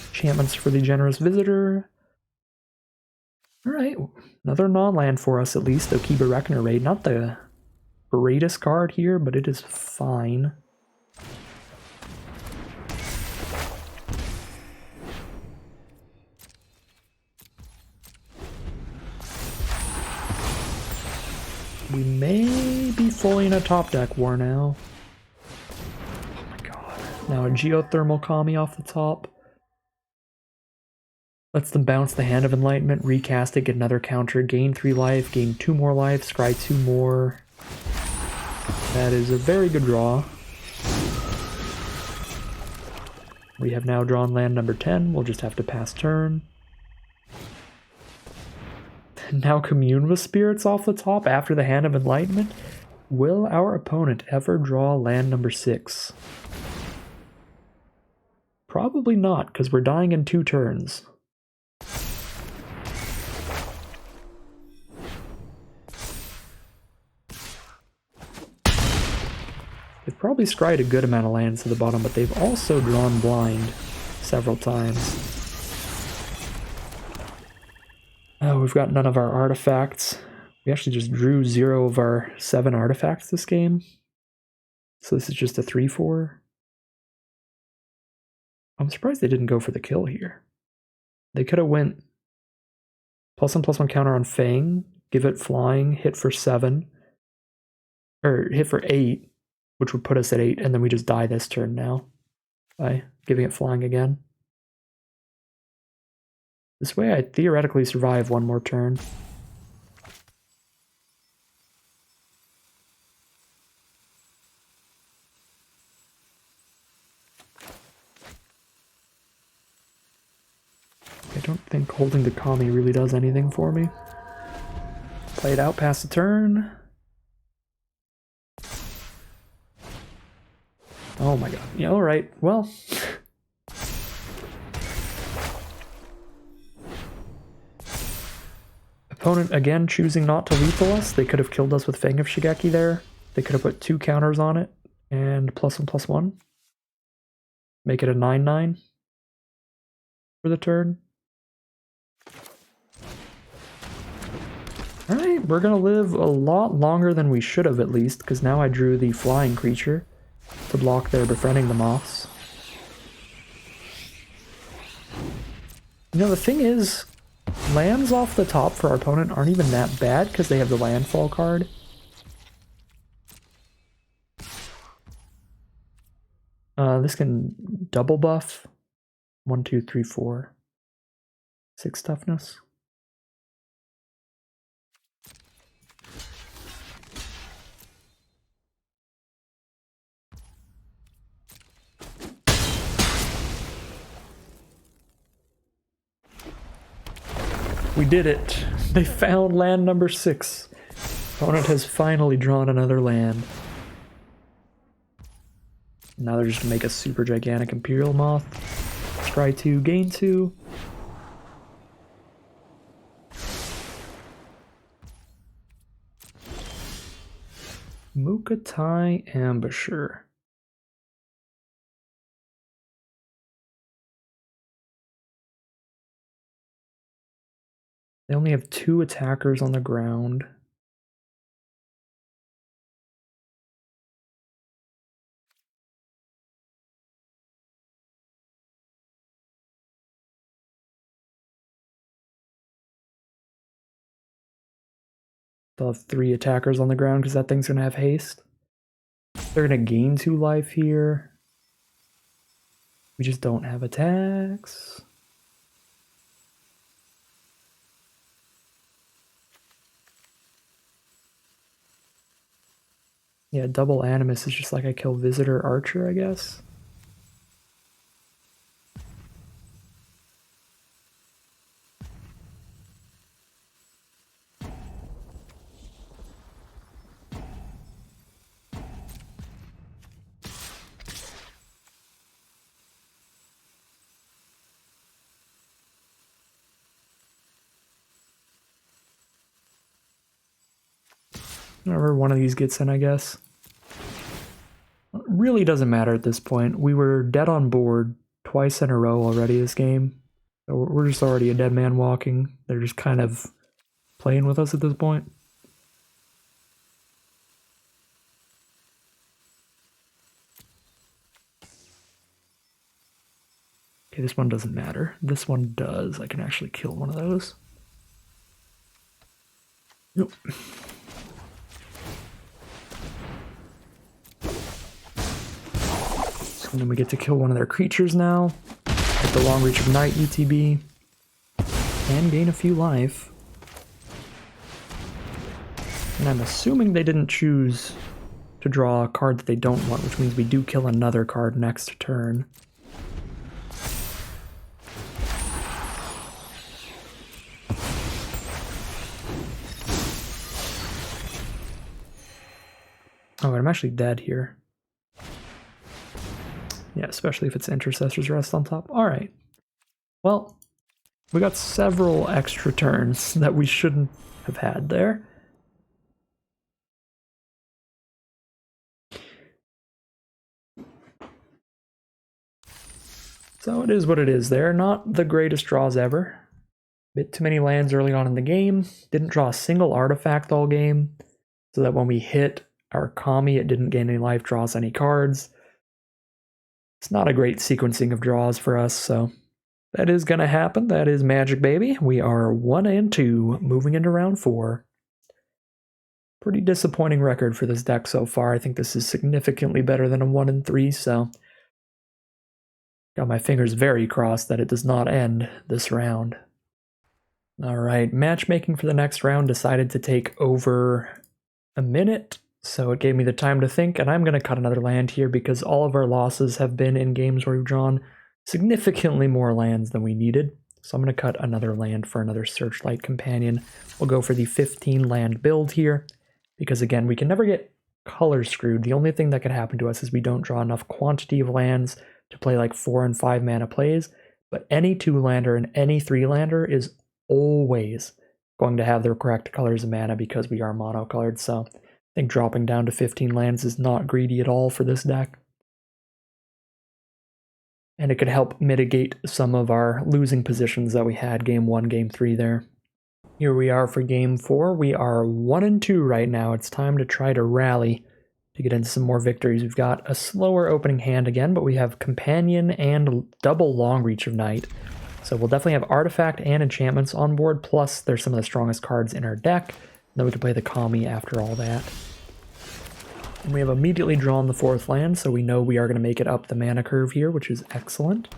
enchantments for the Generous Visitor. Alright, another non-land for us at least, Okiba Reckoner raid. Not the greatest card here, but it is fine. We may be fully in a top deck war now. Oh my god. Now a Geothermal Kami off the top. Lets them bounce the Hand of Enlightenment, recast it, get another counter, gain 3 life, gain 2 more life, scry 2 more. That is a very good draw. We have now drawn land number 10, we'll just have to pass turn. Now Commune with Spirits off the top after the Hand of Enlightenment. Will our opponent ever draw land number 6? Probably not, because we're dying in 2 turns. They've probably scryed a good amount of lands to the bottom, but they've also drawn blind several times. Oh, we've got none of our artifacts. We actually just drew 0 of our 7 artifacts this game. So this is just a 3/4. I'm surprised they didn't go for the kill here. They could have went +1/+1 counter on Fang, give it flying, hit for 7, or hit for 8, which would put us at 8, and then we just die this turn now by giving it flying again. This way I theoretically survive 1 more turn. I don't think holding the Kami really does anything for me. Play it out past the turn. Oh my god. Yeah, alright. Well. Opponent again choosing not to lethal us. They could have killed us with Fang of Shigeki there. They could have put 2 counters on it and +1/+1. Make it a 9/9 for the turn. Alright, we're gonna live a lot longer than we should have at least, because now I drew the flying creature to block their Befriending the Moths. You know, the thing is, lands off the top for our opponent aren't even that bad because they have the landfall card. This can double buff. 1, 2, 3, 4. 6 toughness. We did it. They found land number 6. Opponent has finally drawn another land. Now they're just gonna make a super gigantic Imperial Moth. Try to gain 2. Mukatai Ambusher. They only have 2 attackers on the ground. They'll have 3 attackers on the ground because that thing's gonna have haste. They're gonna gain 2 life here. We just don't have attacks. Yeah, double Animus is just like I kill Visitor Archer, I guess. Whenever one of these gets in, I guess. It really doesn't matter at this point. We were dead on board twice in a row already this game. So we're just already a dead man walking. They're just kind of playing with us at this point. Okay, this one doesn't matter. This one does. I can actually kill one of those. Nope. And then we get to kill one of their creatures now. Get the Long Reach of Night ETB. And gain a few life. And I'm assuming they didn't choose to draw a card that they don't want, which means we do kill another card next turn. Oh, I'm actually dead here. Yeah, especially if it's Intercessor's Rest on top. Alright. Well, we got several extra turns that we shouldn't have had there. So it is what it is there. Not the greatest draws ever. Bit too many lands early on in the game. Didn't draw a single artifact all game. So that when we hit our Kami, it didn't gain any life, draws any cards. It's not a great sequencing of draws for us, so that is going to happen. That is Magic, baby. We are 1-2, moving into round 4. Pretty disappointing record for this deck so far. I think this is significantly better than a 1-3, so got my fingers very crossed that it does not end this round. Alright, matchmaking for the next round decided to take over a minute, so it gave me the time to think, and I'm going to cut another land here because all of our losses have been in games where we've drawn significantly more lands than we needed. So I'm going to cut another land for another Searchlight Companion. We'll go for the 15 land build here, because again, we can never get color screwed. The only thing that could happen to us is we don't draw enough quantity of lands to play like 4 and 5 mana plays, but any 2-lander and any 3-lander is always going to have the correct colors of mana because we are monocolored, so I think dropping down to 15 lands is not greedy at all for this deck. And it could help mitigate some of our losing positions that we had game 1, game 3 there. Here we are for game 4. We are 1-2 right now. It's time to try to rally to get into some more victories. We've got a slower opening hand again, but we have Companion and double Long Reach of Night. So we'll definitely have Artifact and Enchantments on board, plus there's some of the strongest cards in our deck. Then we can play the Kami after all that. And we have immediately drawn the 4th land, so we know we are going to make it up the mana curve here, which is excellent.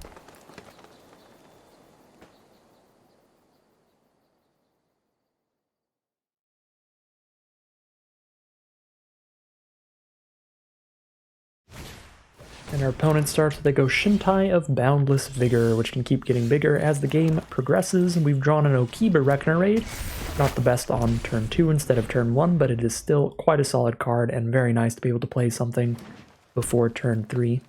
And our opponent starts with a Goshintai of Boundless Vigor, which can keep getting bigger as the game progresses. We've drawn an Okiba Reckoner Raid. Not the best on turn 2 instead of turn 1, but it is still quite a solid card and very nice to be able to play something before turn 3.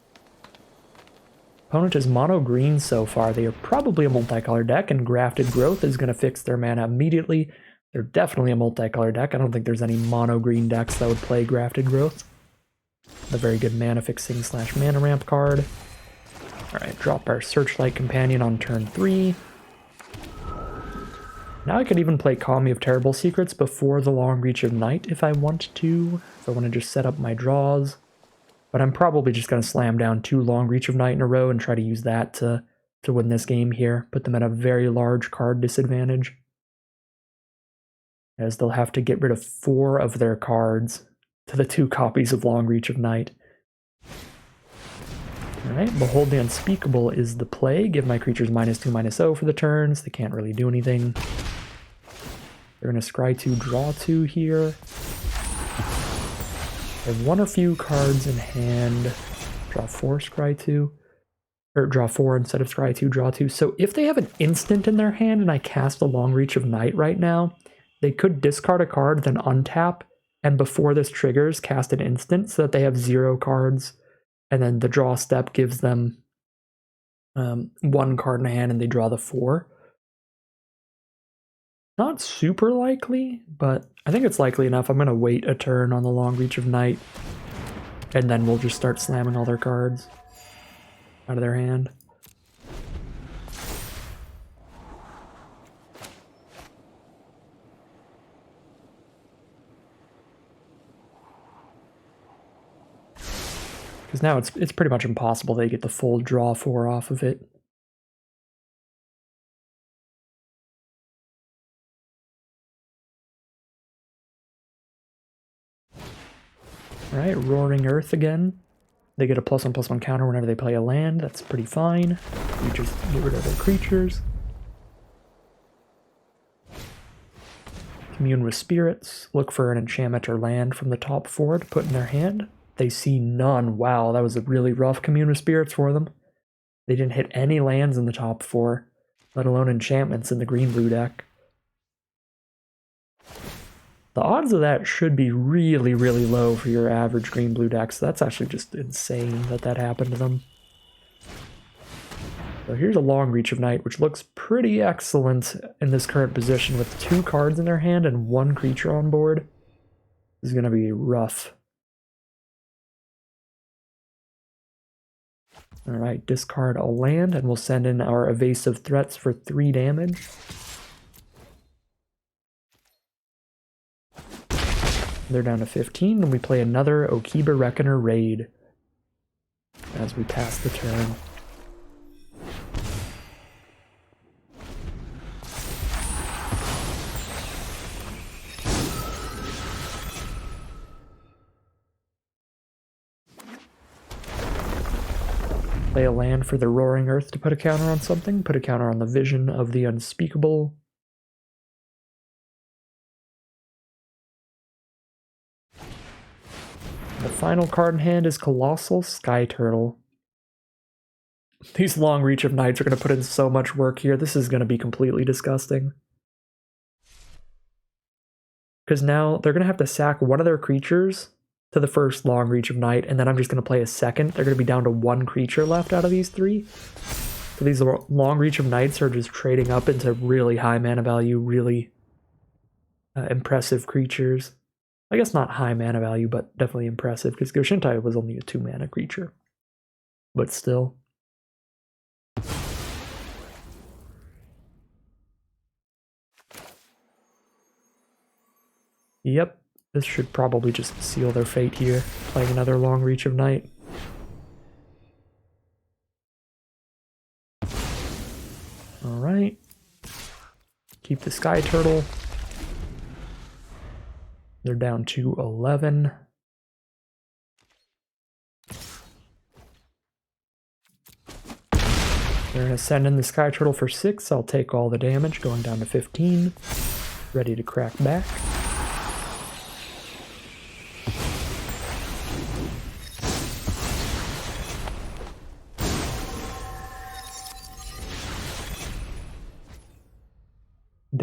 Opponent is mono green so far. They are probably a multicolor deck, and Grafted Growth is going to fix their mana immediately. They're definitely a multicolor deck. I don't think there's any mono green decks that would play Grafted Growth. A very good mana fixing / mana ramp card. Alright, drop our Searchlight Companion on turn 3. Now I could even play Kami of Terrible Secrets before the Long Reach of Night if I want to. If I want to just set up my draws. But I'm probably just going to slam down 2 Long Reach of Night in a row and try to use that to win this game here. Put them at a very large card disadvantage, as they'll have to get rid of 4 of their cards to the 2 copies of Long Reach of Night. Alright, Behold the Unspeakable is the play. Give my creatures -2/-0 for the turns. They can't really do anything. They're going to scry 2, draw 2 here. They have 1 or few cards in hand. Draw 4, scry 2. Or draw 4 instead of scry 2, draw 2. So if they have an instant in their hand and I cast a Long Reach of Night right now, they could discard a card, then untap, and before this triggers, cast an instant so that they have 0 cards. And then the draw step gives them 1 card in hand and they draw the 4. Not super likely, but I think it's likely enough. I'm going to wait a turn on the Long Reach of Night, and then we'll just start slamming all their cards out of their hand. Because now it's pretty much impossible they get the full draw 4 off of it. Alright, Roaring Earth again. They get a +1/+1 counter whenever they play a land. That's pretty fine. We just get rid of their creatures. Commune with Spirits. Look for an enchantment or land from the top 4 to put in their hand. They see none. Wow, that was a really rough Commune with Spirits for them. They didn't hit any lands in the top 4, let alone enchantments in the green-blue deck. The odds of that should be really, really low for your average green-blue deck, so that's actually just insane that that happened to them. So here's a Long Reach of Night, which looks pretty excellent in this current position with 2 cards in their hand and 1 creature on board. This is going to be rough. Alright, discard a land, and we'll send in our Evasive Threats for 3 damage. They're down to 15, and we play another Okiba Reckoner Raid as we pass the turn. Play a land for the Roaring Earth to put a counter on something, put a counter on the Vision of the Unspeakable. The final card in hand is Colossal Sky Turtle. These Long Reach of Nights are going to put in so much work here. This is going to be completely disgusting. Because now they're going to have to sack one of their creatures to the first Long Reach of Night, and then I'm just going to play a second. They're going to be down to 1 creature left out of these 3. So these Long Reach of Nights are just trading up into really high mana value, really impressive creatures. I guess not high mana value, but definitely impressive, because Goshintai was only a 2 mana creature. But still. Yep, this should probably just seal their fate here, playing another Long Reach of Night. Alright. Keep the Sky Turtle. They're down to 11. They're going to send in the Sky Turtle for 6. I'll take all the damage, going down to 15. Ready to crack back.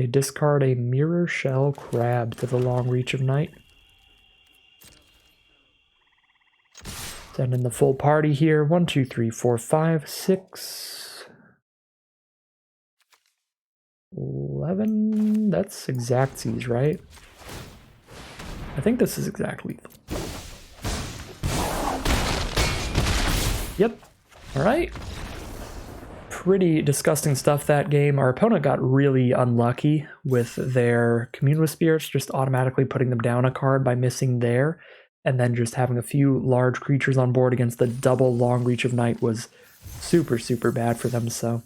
they discard a Mirror Shell Crab to the Long Reach of Night. Send in the full party here. 1, 2, 3, 4, 5, 6, 11. That's exactsies, right? I think this is exact lethal. Yep. Alright. Pretty disgusting stuff that game. Our opponent got really unlucky with their Commune with Spirits, just automatically putting them down a card by missing there, and then just having a few large creatures on board against the double Long Reach of Night was super, super bad for them. So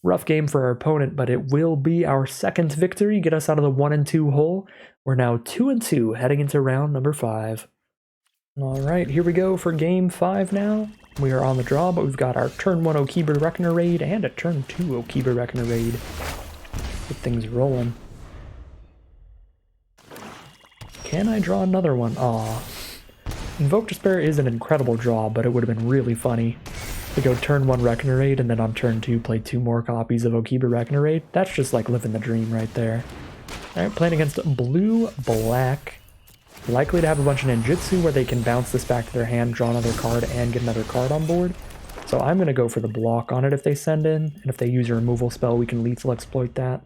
rough game for our opponent, but it will be our second victory, get us out of the 1-2 hole. We're now 2-2 heading into round number 5. All right, here we go for game 5 now. We are on the draw, but we've got our turn 1 Okiba Reckoner Raid and a turn 2 Okiba Reckoner Raid. Get things rolling. Can I draw another one? Aw. Invoke Despair is an incredible draw, but it would have been really funny to go turn 1 Reckoner Raid and then on turn 2 play 2 more copies of Okiba Reckoner Raid. That's just like living the dream right there. Alright, playing against blue-black. Likely to have a bunch of ninjutsu where they can bounce this back to their hand, draw another card, and get another card on board. So I'm going to go for the block on it if they send in, and if they use a removal spell, we can lethal exploit that.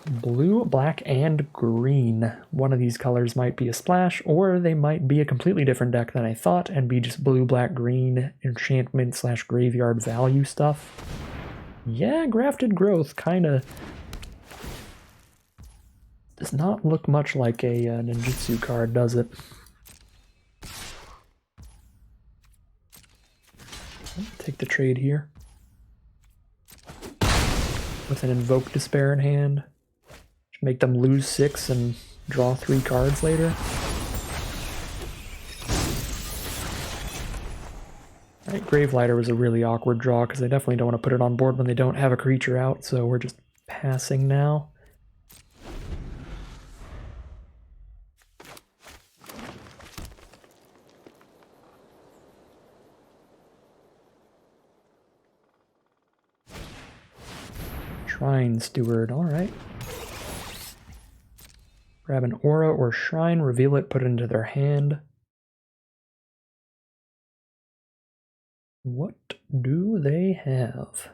Blue, black, and green. One of these colors might be a splash, or they might be a completely different deck than I thought, and be just blue, black, green, enchantment / graveyard value stuff. Yeah, Grafted Growth kinda does not look much like a ninjutsu card, does it? Take the trade here. With an Invoke Despair in hand. Make them lose 6 and draw 3 cards later. Alright, Gravelighter was a really awkward draw because I definitely don't want to put it on board when they don't have a creature out, so we're just passing now. Shrine Steward, alright. Grab an aura or shrine, reveal it, put it into their hand. What do they have?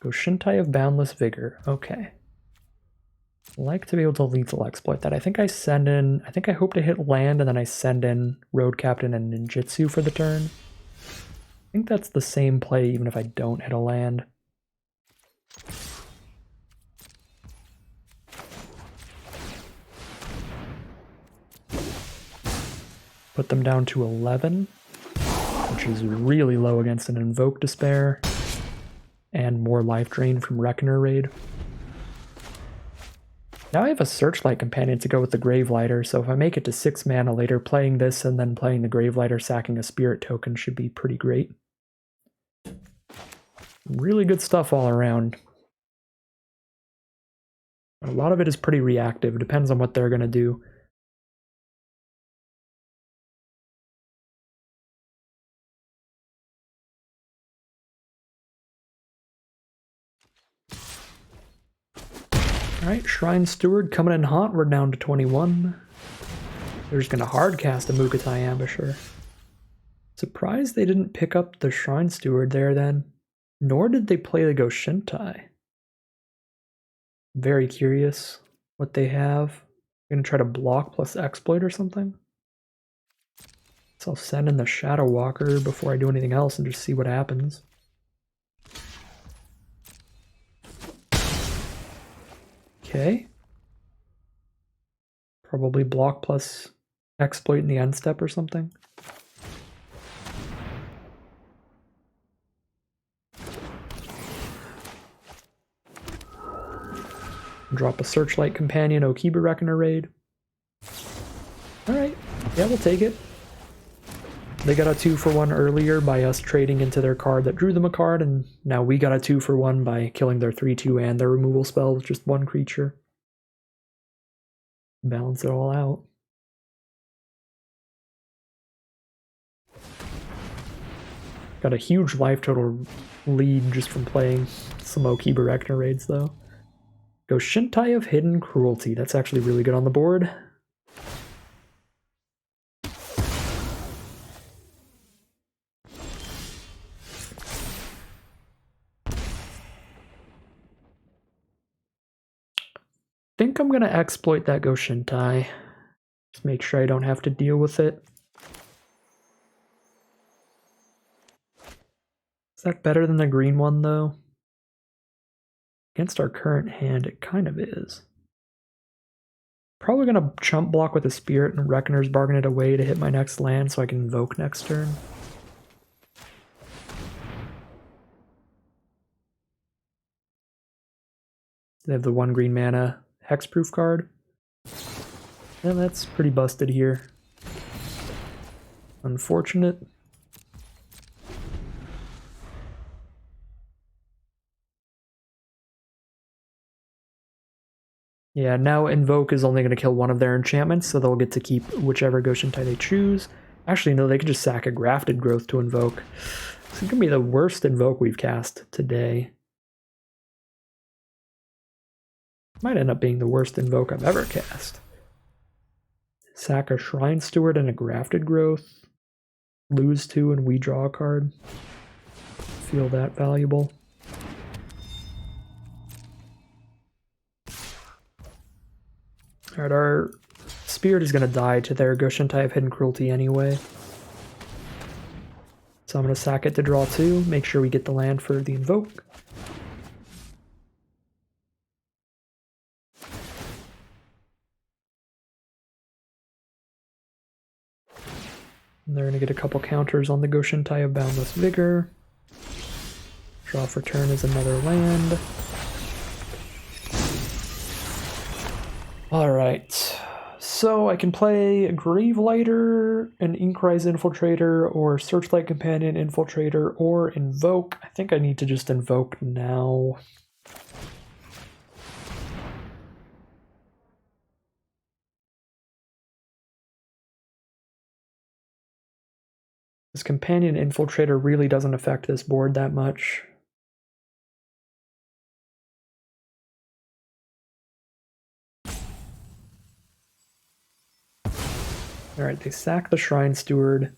Goshintai of Boundless Vigor. Okay. Like to be able to lethal exploit that. I think I hope to hit land and then I send in Road Captain and Ninjutsu for the turn. I think that's the same play even if I don't hit a land. Put them down to 11, which is really low against an Invoke Despair, and more life drain from Reckoner Raid. Now I have a Searchlight Companion to go with the Gravelighter, so if I make it to 6 mana later, playing this and then playing the Gravelighter, sacking a Spirit token should be pretty great. Really good stuff all around. A lot of it is pretty reactive, it depends on what they're going to do. Alright, Shrine Steward coming in hot. We're down to 21. They're just going to hardcast a Mukotai Ambusher. Surprised they didn't pick up the Shrine Steward there then. Nor did they play the Goshintai. Very curious what they have. Going to try to block plus exploit or something? So I'll send in the Shadow Walker before I do anything else and just see what happens. Okay. Probably block plus exploit in the end step or something. Drop a Searchlight Companion, Okiba Reckoner Raid. Alright, yeah, we'll take it. They got a 2-for-1 earlier by us trading into their card that drew them a card, and now we got a 2-for-1 by killing their 3/2 and their removal spell with just 1 creature. Balance it all out. Got a huge life total lead just from playing some Okiba Rekna raids, though. Go Shintai of Hidden Cruelty. That's actually really good on the board. Think I'm gonna exploit that Go Shintai. Just make sure I don't have to deal with it. Is that better than the green one, though? Against our current hand, it kind of is. Probably gonna chump block with a Spirit and Reckoner's Bargain it away to hit my next land so I can invoke next turn. They have the 1 green mana hexproof card. And that's pretty busted here. Unfortunate. Yeah, now Invoke is only going to kill one of their enchantments, so they'll get to keep whichever Go Shintai they choose. Actually, no, they could just sack a Grafted Growth to Invoke. This is going to be the worst Invoke we've cast today. Might end up being the worst Invoke I've ever cast. Sack a Shrine Steward and a Grafted Growth. Lose 2 and we draw a card. Feel that valuable. Alright, our Spirit is going to die to their Go Shintai of Hidden Cruelty anyway. So I'm going to sack it to draw 2, make sure we get the land for the Invoke. And they're going to get a couple counters on the Go Shintai of Boundless Vigor. Draw for turn is another land. Alright, so I can play Gravelighter, an Inkrise Infiltrator, or Searchlight Companion Infiltrator, or Invoke. I think I need to just Invoke now. This Companion Infiltrator really doesn't affect this board that much. Alright, they sack the Shrine Steward.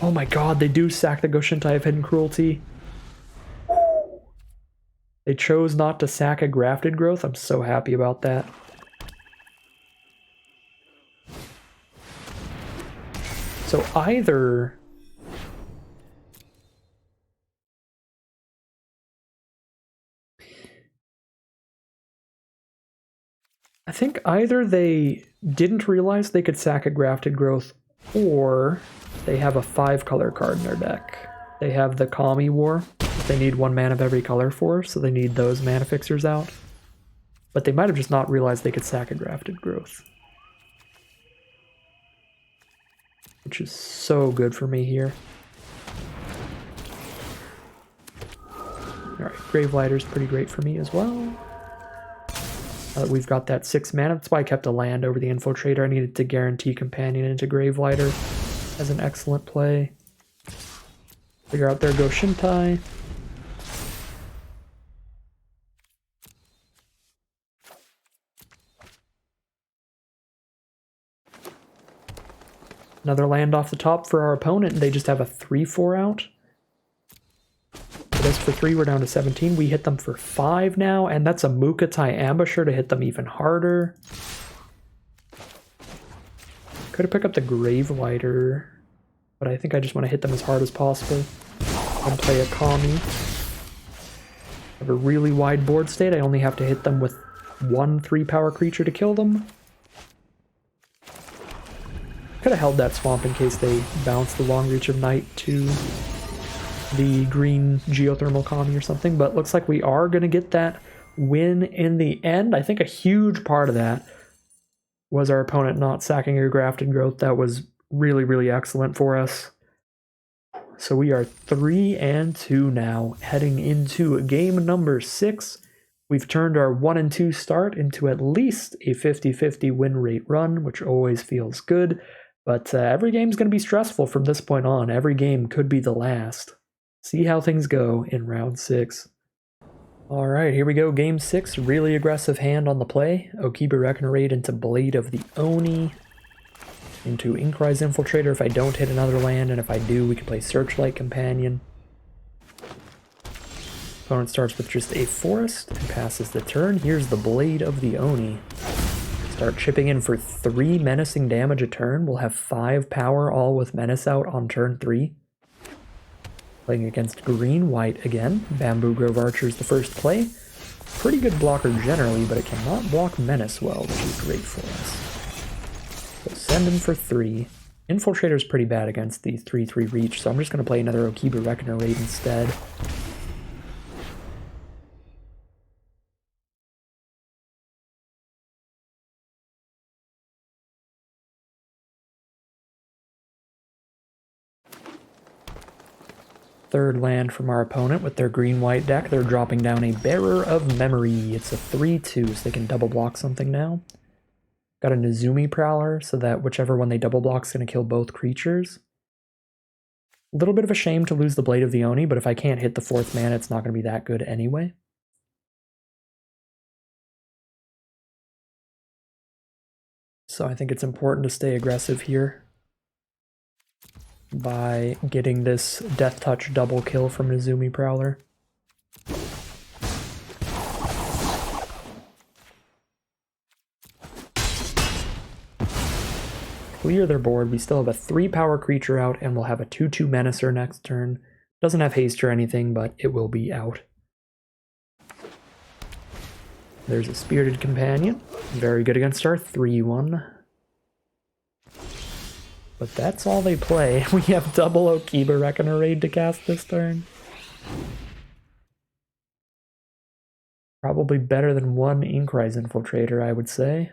Oh my god, they do sack the Go Shintai of Hidden Cruelty. They chose not to sack a Grafted Growth. I'm so happy about that. So either... I think either they didn't realize they could sack a Grafted Growth, or they have a 5-color card in their deck. They have the Kami War, they need 1 mana of every color for, so they need those mana fixers out. But they might have just not realized they could sack a Grafted Growth. Which is so good for me here. Alright, Gravelighter's pretty great for me as well. We've got that 6 mana, that's why I kept a land over the Infiltrator. I needed to guarantee Companion into Gravelighter as an excellent play. Figure out their Go Shintai. Another land off the top for our opponent, they just have a 3/4 out. Hit us for 3, we're down to 17. We hit them for 5 now, and that's a Mukatai Ambusher to hit them even harder. Could have picked up the Gravelighter, but I think I just want to hit them as hard as possible. And play a Kami. I have a really wide board state, I only have to hit them with 1 3-power creature to kill them. Could have held that swamp in case they bounced the Long Reach of Night to the green Geothermal Kami or something, but looks like we are going to get that win in the end. I think a huge part of that was our opponent not sacking a Grafted Growth. That was really, really excellent for us. So we are 3-2 now, heading into game number 6 We've turned our 1 and 2 start into at least a 50-50 win rate run, which always feels good. But every game's going to be stressful from this point on. Every game could be the last. See how things go in round 6. All right, here we go. Game 6. Really aggressive hand on the play. Okiba Reckonerate into Blade of the Oni. Into Inkrise Infiltrator if I don't hit another land, and if I do, we can play Searchlight Companion. Opponent starts with just a Forest and passes the turn. Here's the Blade of the Oni. Start chipping in for 3 menacing damage a turn. We'll have 5 power, all with Menace out on turn 3. Playing against green-white again. Bamboo Grove Archer's the first play. Pretty good blocker generally, but it cannot block Menace well, which is great for us. So send in for 3. Infiltrator's pretty bad against the 3/3 reach, so I'm just going to play another Okiba Reckonerate instead. Third land from our opponent with their green-white deck. They're dropping down a Bearer of Memory. It's a 3/2, so they can double block something now. Got a Nezumi Prowler, so that whichever one they double block is going to kill both creatures. A little bit of a shame to lose the Blade of the Oni, but if I can't hit the 4th mana, it's not going to be that good anyway. So I think it's important to stay aggressive here by getting this Death Touch double kill from Nezumi Prowler. Clear their board. We still have a 3-power creature out, and we'll have a 2/2 Menacer next turn. Doesn't have haste or anything, but it will be out. There's a Spirited Companion. Very good against our 3/1. But that's all they play. We have double Okiba Reckonerate to cast this turn. Probably better than one Inkrise Infiltrator, I would say.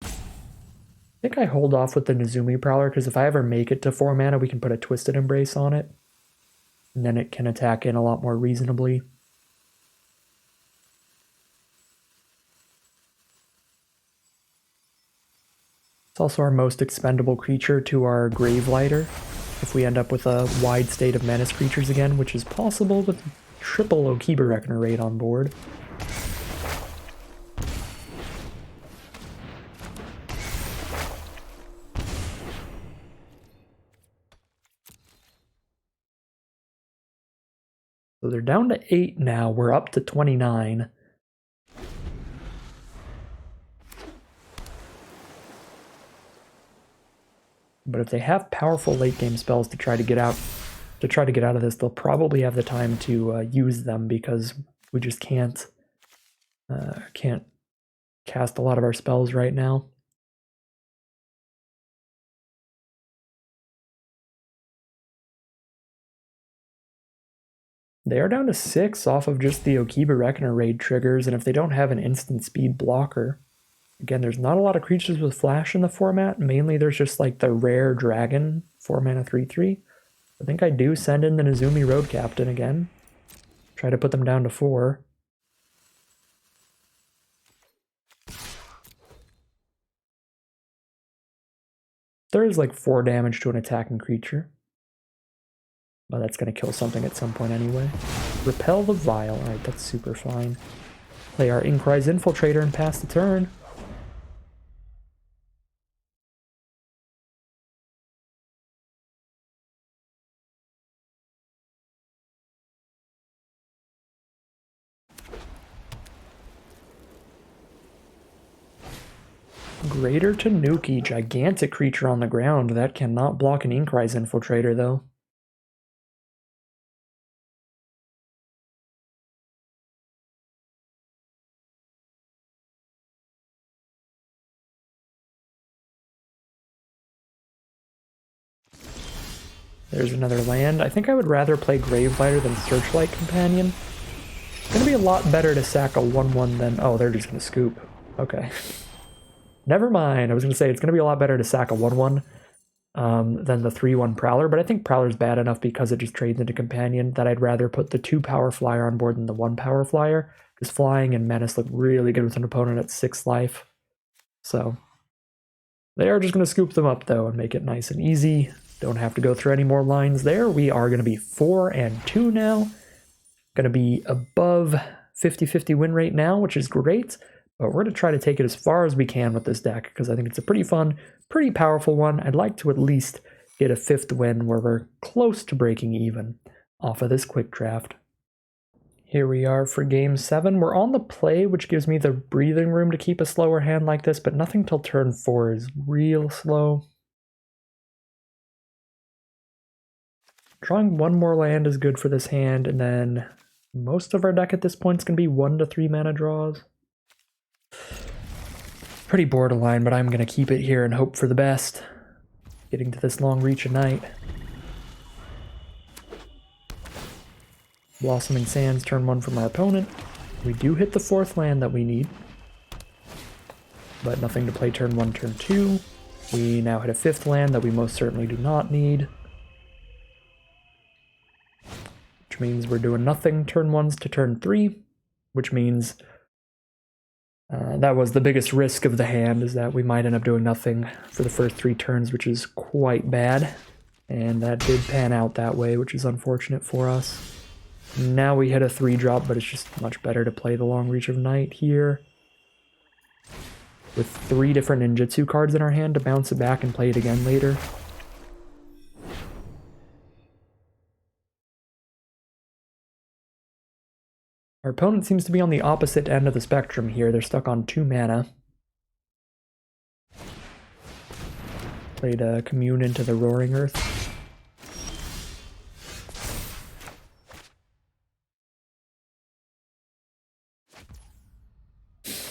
I think I hold off with the Nezumi Prowler, because if I ever make it to 4 mana, we can put a Twisted Embrace on it. And then it can attack in a lot more reasonably. It's also our most expendable creature to our Gravelighter, if we end up with a wide state of Menace creatures again, which is possible with triple Okiba Reckonerate on board. So they're down to 8 now, we're up to 29. But if they have powerful late game spells to try to get out of this, they'll probably have the time to use them, because we just can't cast a lot of our spells right now. They are down to 6 off of just the Okiba Reckonerate triggers, and if they don't have an instant speed blocker, again, there's not a lot of creatures with flash in the format. Mainly there's just like the rare dragon, 4 mana 3/3. I think I do send in the Nezumi Road Captain again. Try to put them down to 4. There is like 4 damage to an attacking creature. But that's going to kill something at some point anyway. Repel the Vile. Alright, that's super fine. Play our Inkrise Infiltrator and pass the turn. Greater Tanuki, gigantic creature on the ground. That cannot block an Inkrise Infiltrator, though. There's another land. I think I would rather play Gravelighter than Searchlight Companion. It's going to be a lot better to sack a 1/1 than... Oh, they're just going to scoop. Okay. Never mind. I was going to say it's going to be a lot better to sack a 1/1 than the 3/1 Prowler, but I think Prowler's bad enough because it just trades into Companion that I'd rather put the 2 Power Flyer on board than the 1 Power Flyer, because Flying and Menace look really good with an opponent at 6 life. So they are just going to scoop them up, though, and make it nice and easy. Don't have to go through any more lines there. We are going to be 4-2 now. Going to be above 50-50 win rate now, which is great. But we're going to try to take it as far as we can with this deck, because I think it's a pretty fun, pretty powerful one. I'd like to at least get a 5th win where we're close to breaking even off of this quick draft. Here we are for game 7. We're on the play, which gives me the breathing room to keep a slower hand like this, but nothing till turn 4 is real slow. Drawing 1 more land is good for this hand, and then most of our deck at this point is going to be 1 to 3 mana draws. Pretty borderline, but I'm going to keep it here and hope for the best. Getting to this long reach of night. Blossoming Sands, turn 1 from our opponent. We do hit the 4th land that we need, but nothing to play turn 1, turn 2. We now hit a 5th land that we most certainly do not need, which means we're doing nothing turn 1s to turn 3, which means that was the biggest risk of the hand, is that we might end up doing nothing for the first 3 turns, which is quite bad. And that did pan out that way, which is unfortunate for us. Now we hit a 3-drop, but it's just much better to play the Long Reach of Night here. With 3 different ninjutsu cards in our hand to bounce it back and play it again later. Our opponent seems to be on the opposite end of the spectrum here. They're stuck on 2 mana. Played a Commune into the Roaring Earth.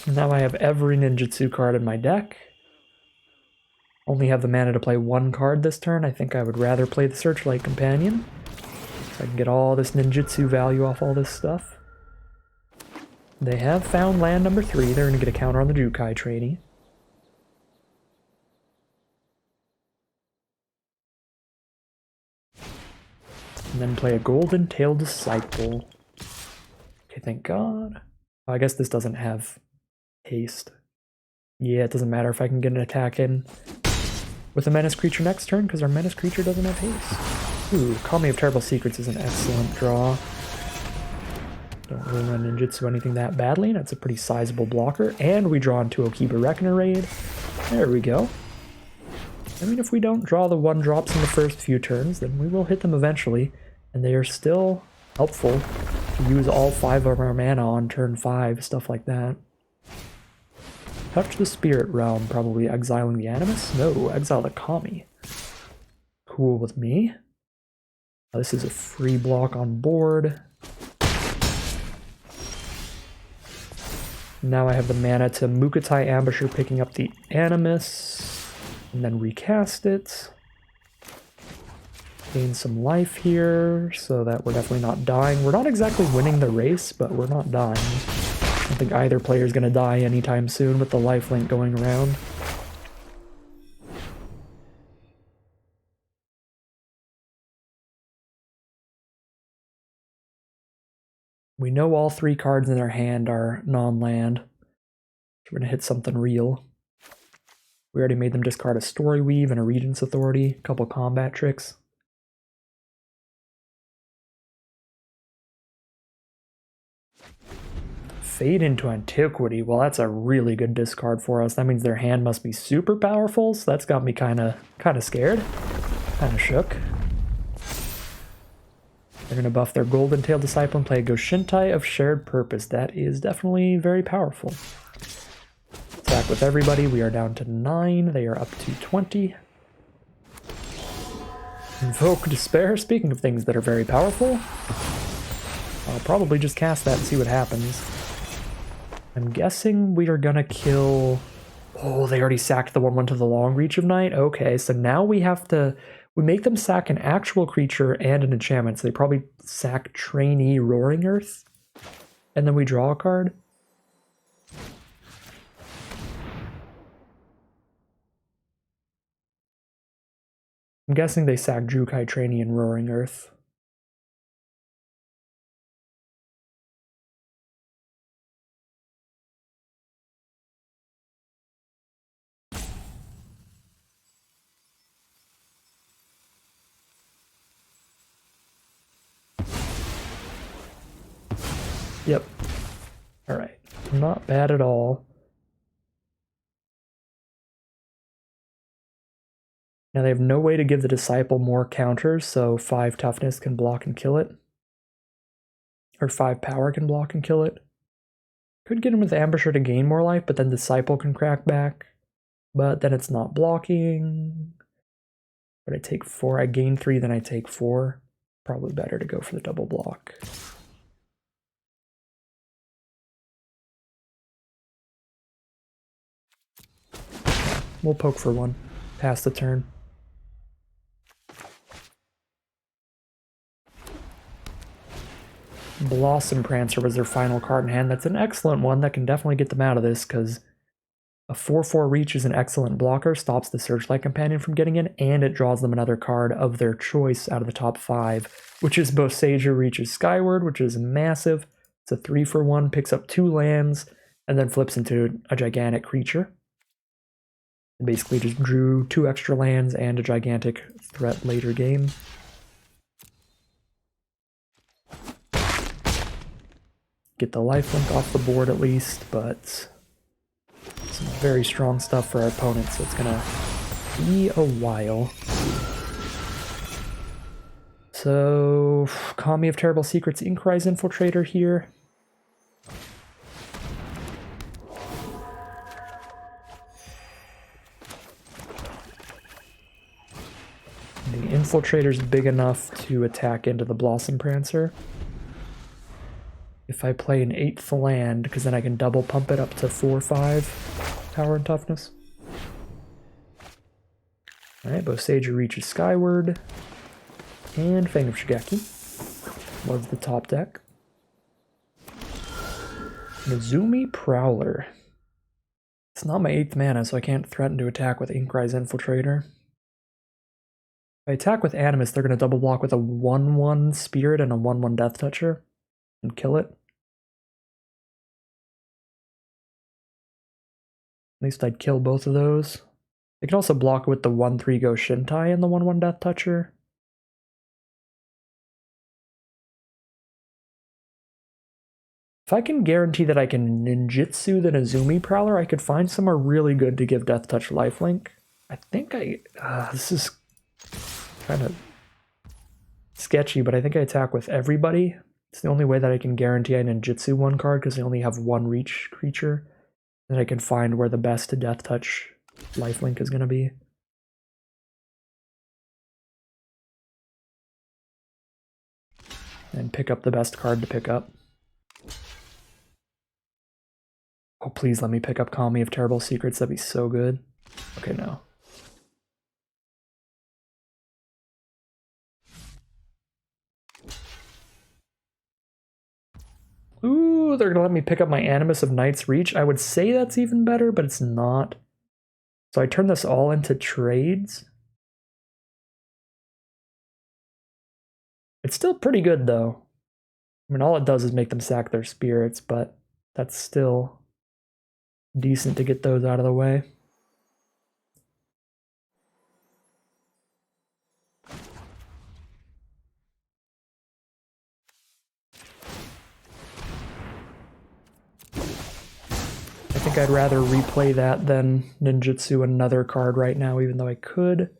Now I have every ninjutsu card in my deck. Only have the mana to play 1 card this turn. I think I would rather play the Searchlight Companion, so I can get all this ninjutsu value off all this stuff. They have found land number 3. They're going to get a counter on the Jukai Trainee. And then play a Golden Tail Disciple. Okay, thank God. Oh, I guess this doesn't have haste. Yeah, it doesn't matter if I can get an attack in with a Menace creature next turn, because our Menace creature doesn't have haste. Ooh, Call Me of Terrible Secrets is an excellent draw. Don't really run ninjutsu anything that badly. That's a pretty sizable blocker. And we draw into Okiba Reckoner Raid. There we go. I mean, if we don't draw the 1-drops in the first few turns, then we will hit them eventually. And they are still helpful to use all 5 of our mana on turn 5, stuff like that. Touch the Spirit Realm, probably exiling the Animus? No, exile the Kami. Cool with me. This is a free block on board. Now I have the mana to Mukotai Ambusher, picking up the Animus, and then recast it. Gain some life here, so that we're definitely not dying. We're not exactly winning the race, but we're not dying. I don't think either player is going to die anytime soon with the lifelink going around. We know all 3 cards in their hand are non-land. We're going to hit something real. We already made them discard a Story Weave and a Regent's Authority, a couple combat tricks. Fade into Antiquity. Well, that's a really good discard for us. That means their hand must be super powerful, so that's got me kind of scared. Kind of shook. They're going to buff their Golden Tail Disciple and play a Goshintai of Shared Purpose. That is definitely very powerful. Attack with everybody. We are down to 9. They are up to 20. Invoke Despair. Speaking of things that are very powerful, I'll probably just cast that and see what happens. I'm guessing we are going to kill... Oh, they already sacked the 1/1 to the Long Reach of Night? Okay, so now we have to... We make them sack an actual creature and an enchantment, so they probably sack Trainee Roaring Earth, and then we draw a card. I'm guessing they sack Jukai Trainee and Roaring Earth. Yep. Alright. Not bad at all. Now they have no way to give the Disciple more counters, so 5 toughness can block and kill it. Or 5 power can block and kill it. Could get him with Ambusher to gain more life, but then Disciple can crack back. But then it's not blocking. But I take 4. I gain 3, then I take 4. Probably better to go for the double block. We'll poke for 1. Pass the turn. Blossom Prancer was their final card in hand. That's an excellent one. That can definitely get them out of this, because a 4/4 reach is an excellent blocker, stops the Searchlight Companion from getting in, and it draws them another card of their choice out of the top 5, which is Boseiju Reaches Skyward, which is massive. It's a 3-for-1, picks up 2 lands, and then flips into a gigantic creature. And basically just drew 2 extra lands and a gigantic threat later game. Get the lifelink off the board at least, but some very strong stuff for our opponent, so it's gonna be a while. So, Kami of Terrible Secrets, Inkrise Infiltrator here. The Infiltrator's big enough to attack into the Blossom Prancer. If I play an 8th land, because then I can double pump it up to 4/5 power and toughness. Alright, Boseiju Reaches Skyward. And Fang of Shigeki. Love the top deck. Nezumi Prowler. It's not my 8th mana, so I can't threaten to attack with Inkrise Infiltrator. If I attack with Animus, they're going to double block with a 1/1 Spirit and a 1/1 Death Toucher and kill it. At least I'd kill both of those. They can also block with the 1/3 Go Shintai and the 1/1 Death Toucher. If I can guarantee that I can ninjutsu the Nezumi Prowler, I could find somewhere really good to give Death Touch lifelink. I think this is kind of sketchy, but I think I attack with everybody. It's the only way that I can guarantee I ninjutsu one card, because I only have 1 reach creature. Then I can find where the best Death Touch lifelink is going to be. And pick up the best card to pick up. Oh, please let me pick up Kami of Terrible Secrets. That'd be so good. Okay, no. Ooh, they're gonna let me pick up my Animus of Night's Reach. I would say that's even better, but it's not. So I turn this all into trades. It's still pretty good, though. I mean, all it does is make them sack their spirits, but that's still decent to get those out of the way. I think I'd rather replay that than ninjutsu another card right now, even though I could.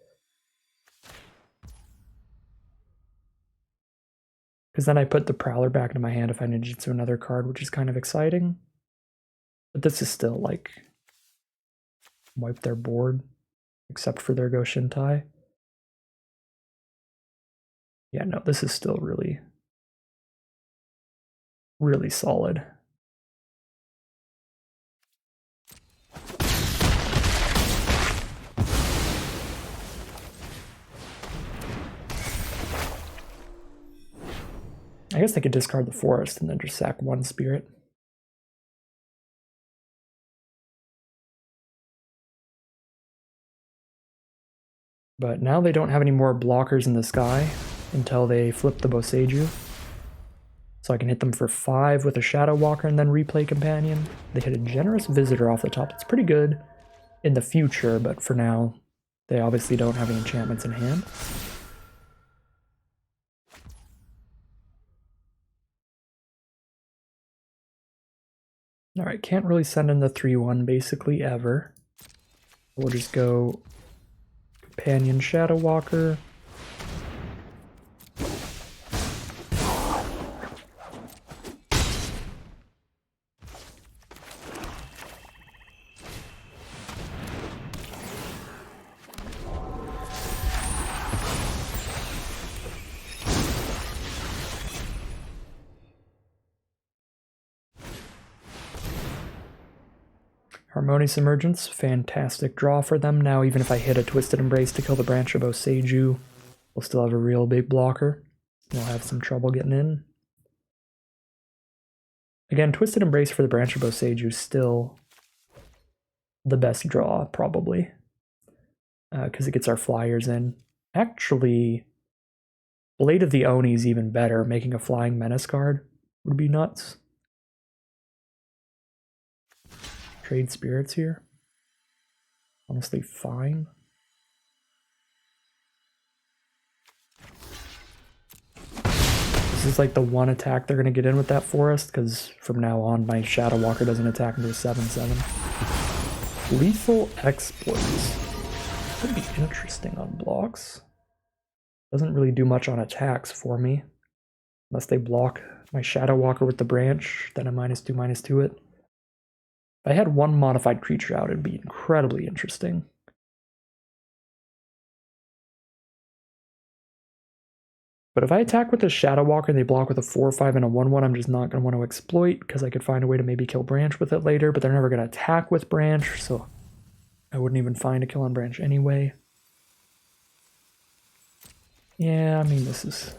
Because then I put the Prowler back into my hand if I ninjutsu another card, which is kind of exciting. But this is still like wipe their board, except for their Go Shintai. Yeah, no, this is still really, really solid. I guess they could discard the forest and then just sack 1 spirit. But now they don't have any more blockers in the sky until they flip the Boseiju. So I can hit them for 5 with a Shadow Walker and then replay Companion. They hit a Generous Visitor off the top. It's pretty good in the future, but for now, they obviously don't have any enchantments in hand. Alright, can't really send in the 3-1 basically ever. We'll just go Companion Shadow Walker. Harmonious Emergence, fantastic draw for them. Now even if I hit a Twisted Embrace to kill the Branch of Boseiju, we'll still have a real big blocker. We'll have some trouble getting in. Again, Twisted Embrace for the Branch of Boseiju is still the best draw, probably. Because it gets our flyers in. Actually, Blade of the Oni is even better. Making a Flying Menace card would be nuts. Trade spirits here. Honestly, fine. This is like the one attack they're going to get in with that forest, because from now on my Shadow Walker doesn't attack into a 7/7. Lethal Exploits. Could be interesting on blocks. Doesn't really do much on attacks for me. Unless they block my Shadow Walker with the branch, then a -2/-2 it. If I had one modified creature out, it'd be incredibly interesting. But if I attack with a Shadow Walker and they block with a 4/5 and a 1/1, I'm just not going to want to exploit, because I could find a way to maybe kill Branch with it later, but they're never going to attack with Branch, so I wouldn't even find a kill on Branch anyway. Yeah, I mean, this is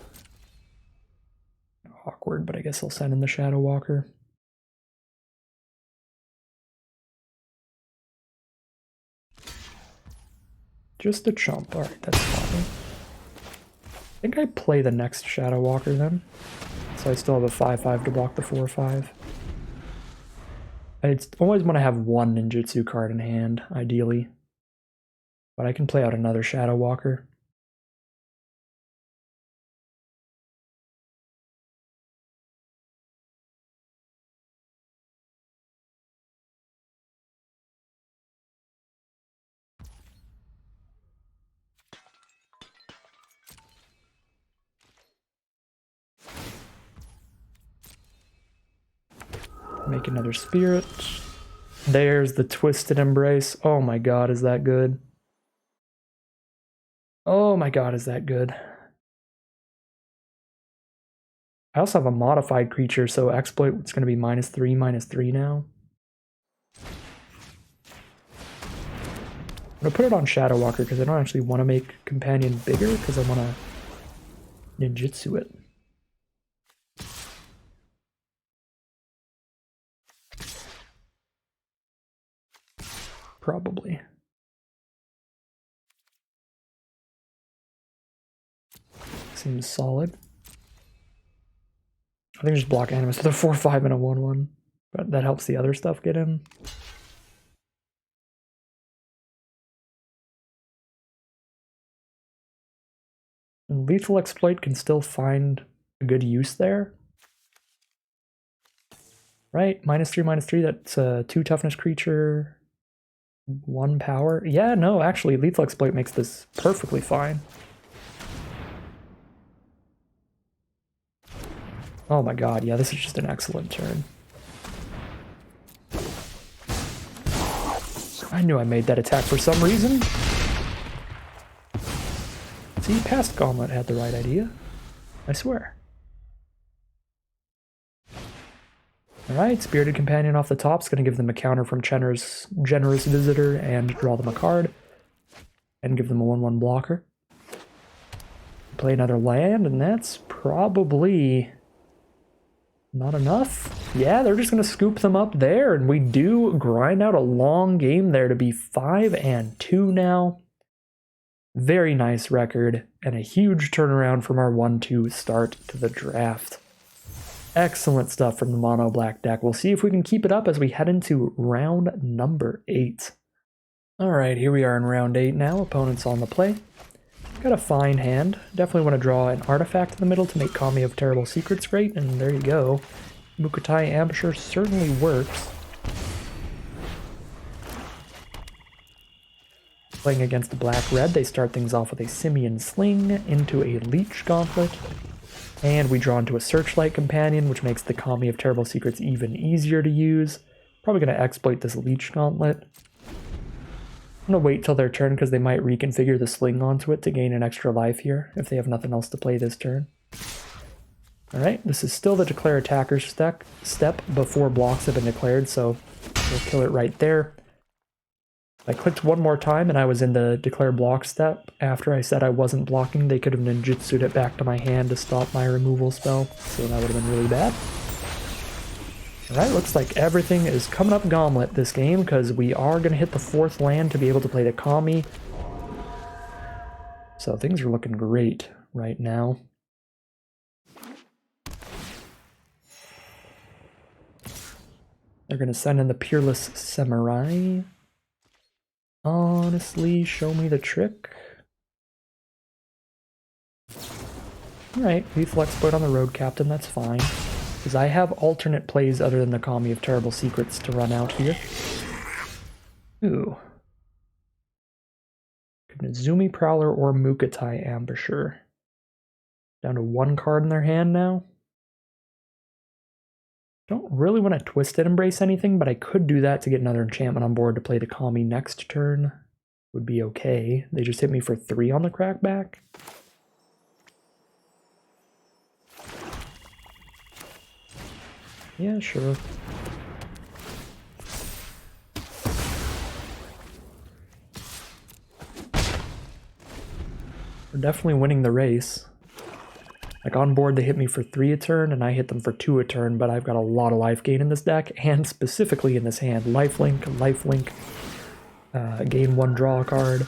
awkward, but I guess I'll send in the Shadow Walker. Just a chump. Alright, that's fine. I think I play the next Shadow Walker then. So I still have a 5/5 to block the 4/5. I always want to have one ninjutsu card in hand, ideally. But I can play out another Shadow Walker. Make another spirit. There's the Twisted Embrace. Oh my god, is that good? Oh my god, is that good? I also have a modified creature, so exploit it's going to be -3/-3 now. I'm going to put it on Shadow Walker because I don't actually want to make Companion bigger, because I want to ninjutsu it. Probably. Seems solid. I think just block animus with a 4/5 and a 1/1, but that helps the other stuff get in. And Lethal Exploit can still find a good use there. Right? -3/-3, that's a 2 toughness creature, 1 power. Yeah, no, actually, Lethal Exploit makes this perfectly fine. Oh my god, yeah, this is just an excellent turn. I knew I made that attack for some reason. See, past Gauntlet had the right idea. I swear. Alright, Spirited Companion off the top is going to give them a counter from Generous Visitor and draw them a card. And give them a 1/1 blocker. Play another land, and that's probably not enough. Yeah, they're just going to scoop them up there, and we do grind out a long game there to be 5-2 now. Very nice record, and a huge turnaround from our 1-2 start to the draft. Excellent stuff from the mono black deck. We'll see if we can keep it up as we head into round number 8. Alright, here we are in round 8 now. Opponent's on the play. Got a fine hand. Definitely want to draw an artifact in the middle to make Kami of Terrible Secrets great, and there you go. Mukotai Ambusher certainly works. Playing against the black-red, they start things off with a Simian Sling into a Leech Gauntlet. And we draw into a Searchlight Companion, which makes the Kami of Terrible Secrets even easier to use. Probably going to exploit this Leech Gauntlet. I'm going to wait till their turn because they might reconfigure the Sling onto it to gain an extra life here if they have nothing else to play this turn. Alright, this is still the Declare Attacker step before blocks have been declared, so we'll kill it right there. I clicked one more time and I was in the Declare Block step. After I said I wasn't blocking, they could have ninjutsu'd it back to my hand to stop my removal spell, so that would have been really bad. Alright, looks like everything is coming up gauntlet this game, because we are going to hit the 4th land to be able to play the Kami. So things are looking great right now. They're going to send in the Peerless Samurai. Honestly, show me the trick. Alright, lethal exploit on the Road Captain, that's fine. Because I have alternate plays other than the Kami of Terrible Secrets to run out here. Ooh. Nezumi Prowler or Mukotai Ambusher. Down to 1 card in their hand now. Don't really want to Twisted Embrace anything, but I could do that to get another enchantment on board to play the Kami next turn. Would be okay. They just hit me for 3 on the crackback. Yeah, sure. We're definitely winning the race. Like on board they hit me for 3 a turn and I hit them for 2 a turn, but I've got a lot of life gain in this deck, and specifically in this hand. Lifelink, gain 1 draw card.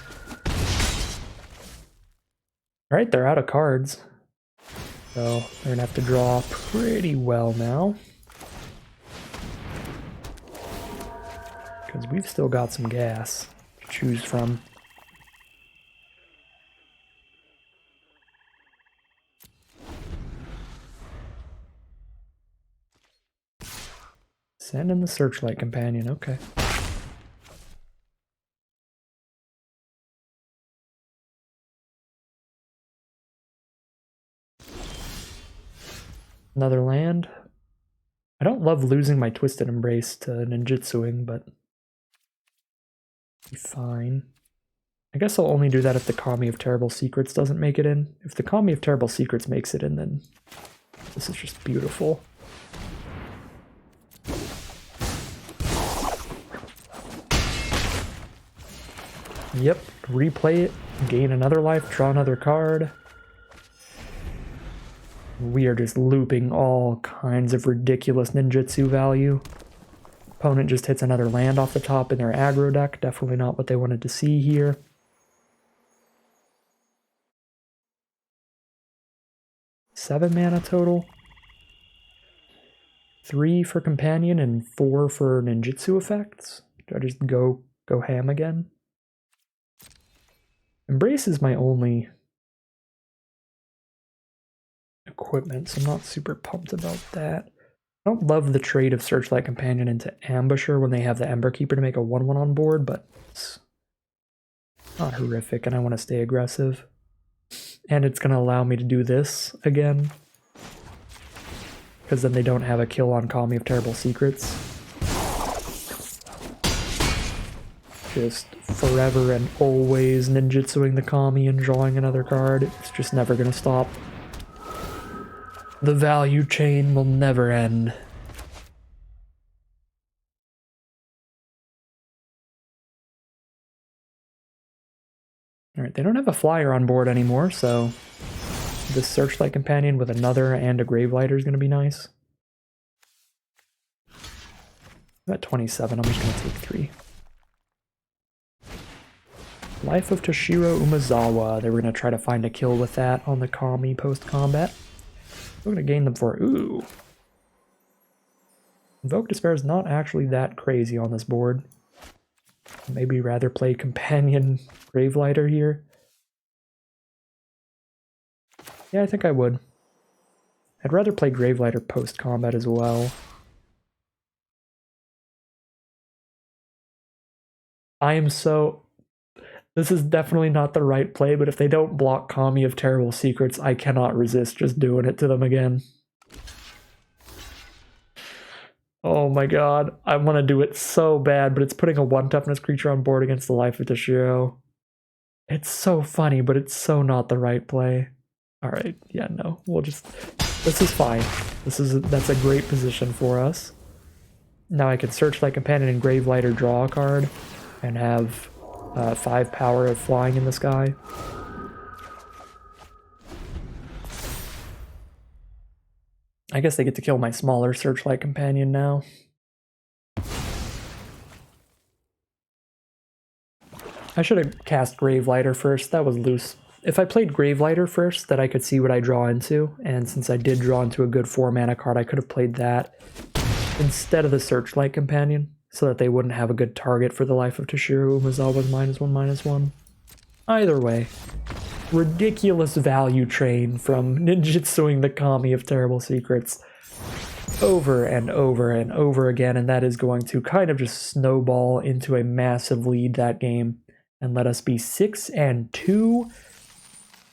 Alright, they're out of cards. So they're gonna have to draw pretty well now. Because we've still got some gas to choose from. Send in the Searchlight Companion, okay. Another land. I don't love losing my Twisted Embrace to ninjutsuing, but be fine. I guess I'll only do that if the Kami of Terrible Secrets doesn't make it in. If the Kami of Terrible Secrets makes it in, then this is just beautiful. Yep, replay it, gain another life, draw another card. We are just looping all kinds of ridiculous ninjutsu value. Opponent just hits another land off the top in their aggro deck. Definitely not what they wanted to see here. Seven mana total. 3 for companion and 4 for ninjutsu effects. Do I just go ham again? Embrace is my only equipment, so I'm not super pumped about that. I don't love the trade of Searchlight Companion into Ambusher when they have the Ember Keeper to make a 1/1 on board, but it's not horrific and I want to stay aggressive. And it's going to allow me to do this again, because then they don't have a kill on Kami of Terrible Secrets. Just forever and always ninjutsuing the Kami and drawing another card. It's just never going to stop. The value chain will never end. Alright, they don't have a flyer on board anymore, so this Searchlight Companion with another and a Gravelighter is going to be nice. I'm at 27, I'm just going to take 3. Life of Toshiro Umezawa. They were going to try to find a kill with that on the Kami post-combat. We're going to gain them for... Ooh. Invoke Despair is not actually that crazy on this board. Maybe rather play Companion Gravelighter here. Yeah, I think I would. I'd rather play Gravelighter post-combat as well. I am so... This is definitely not the right play, but if they don't block Kami of Terrible Secrets, I cannot resist just doing it to them again. Oh my god, I want to do it so bad, but it's putting a 1 toughness creature on board against the Life of Toshiro. It's so funny, but it's so not the right play. Alright, yeah, no, we'll just... This is fine. That's a great position for us. Now I can Searchlight Companion and Gravelighter draw a card, and have 5 power of flying in the sky. I guess they get to kill my smaller Searchlight Companion now. I should have cast Gravelighter first, that was loose. If I played Gravelighter first, then I could see what I draw into, and since I did draw into a good 4 mana card, I could have played that instead of the Searchlight Companion, so that they wouldn't have a good target for the Life of Toshiro Umezawa's -1/-1. Either way, ridiculous value train from ninjutsuing the Kami of Terrible Secrets over and over and over again, and that is going to kind of just snowball into a massive lead that game and let us be 6-2.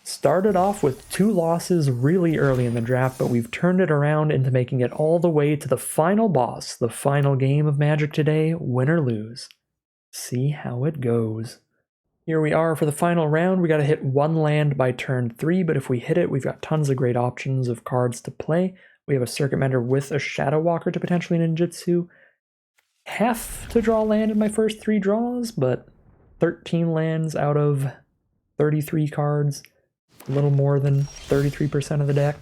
Started off with 2 losses really early in the draft, but we've turned it around into making it all the way to the final boss, the final game of Magic today, win or lose. See how it goes. Here we are for the final round. We got to hit 1 land by turn 3, but if we hit it, we've got tons of great options of cards to play. We have a Circuit Mender with a Shadow Walker to potentially ninjutsu. Have to draw land in my first 3 draws, but 13 lands out of 33 cards. A little more than 33% of the deck.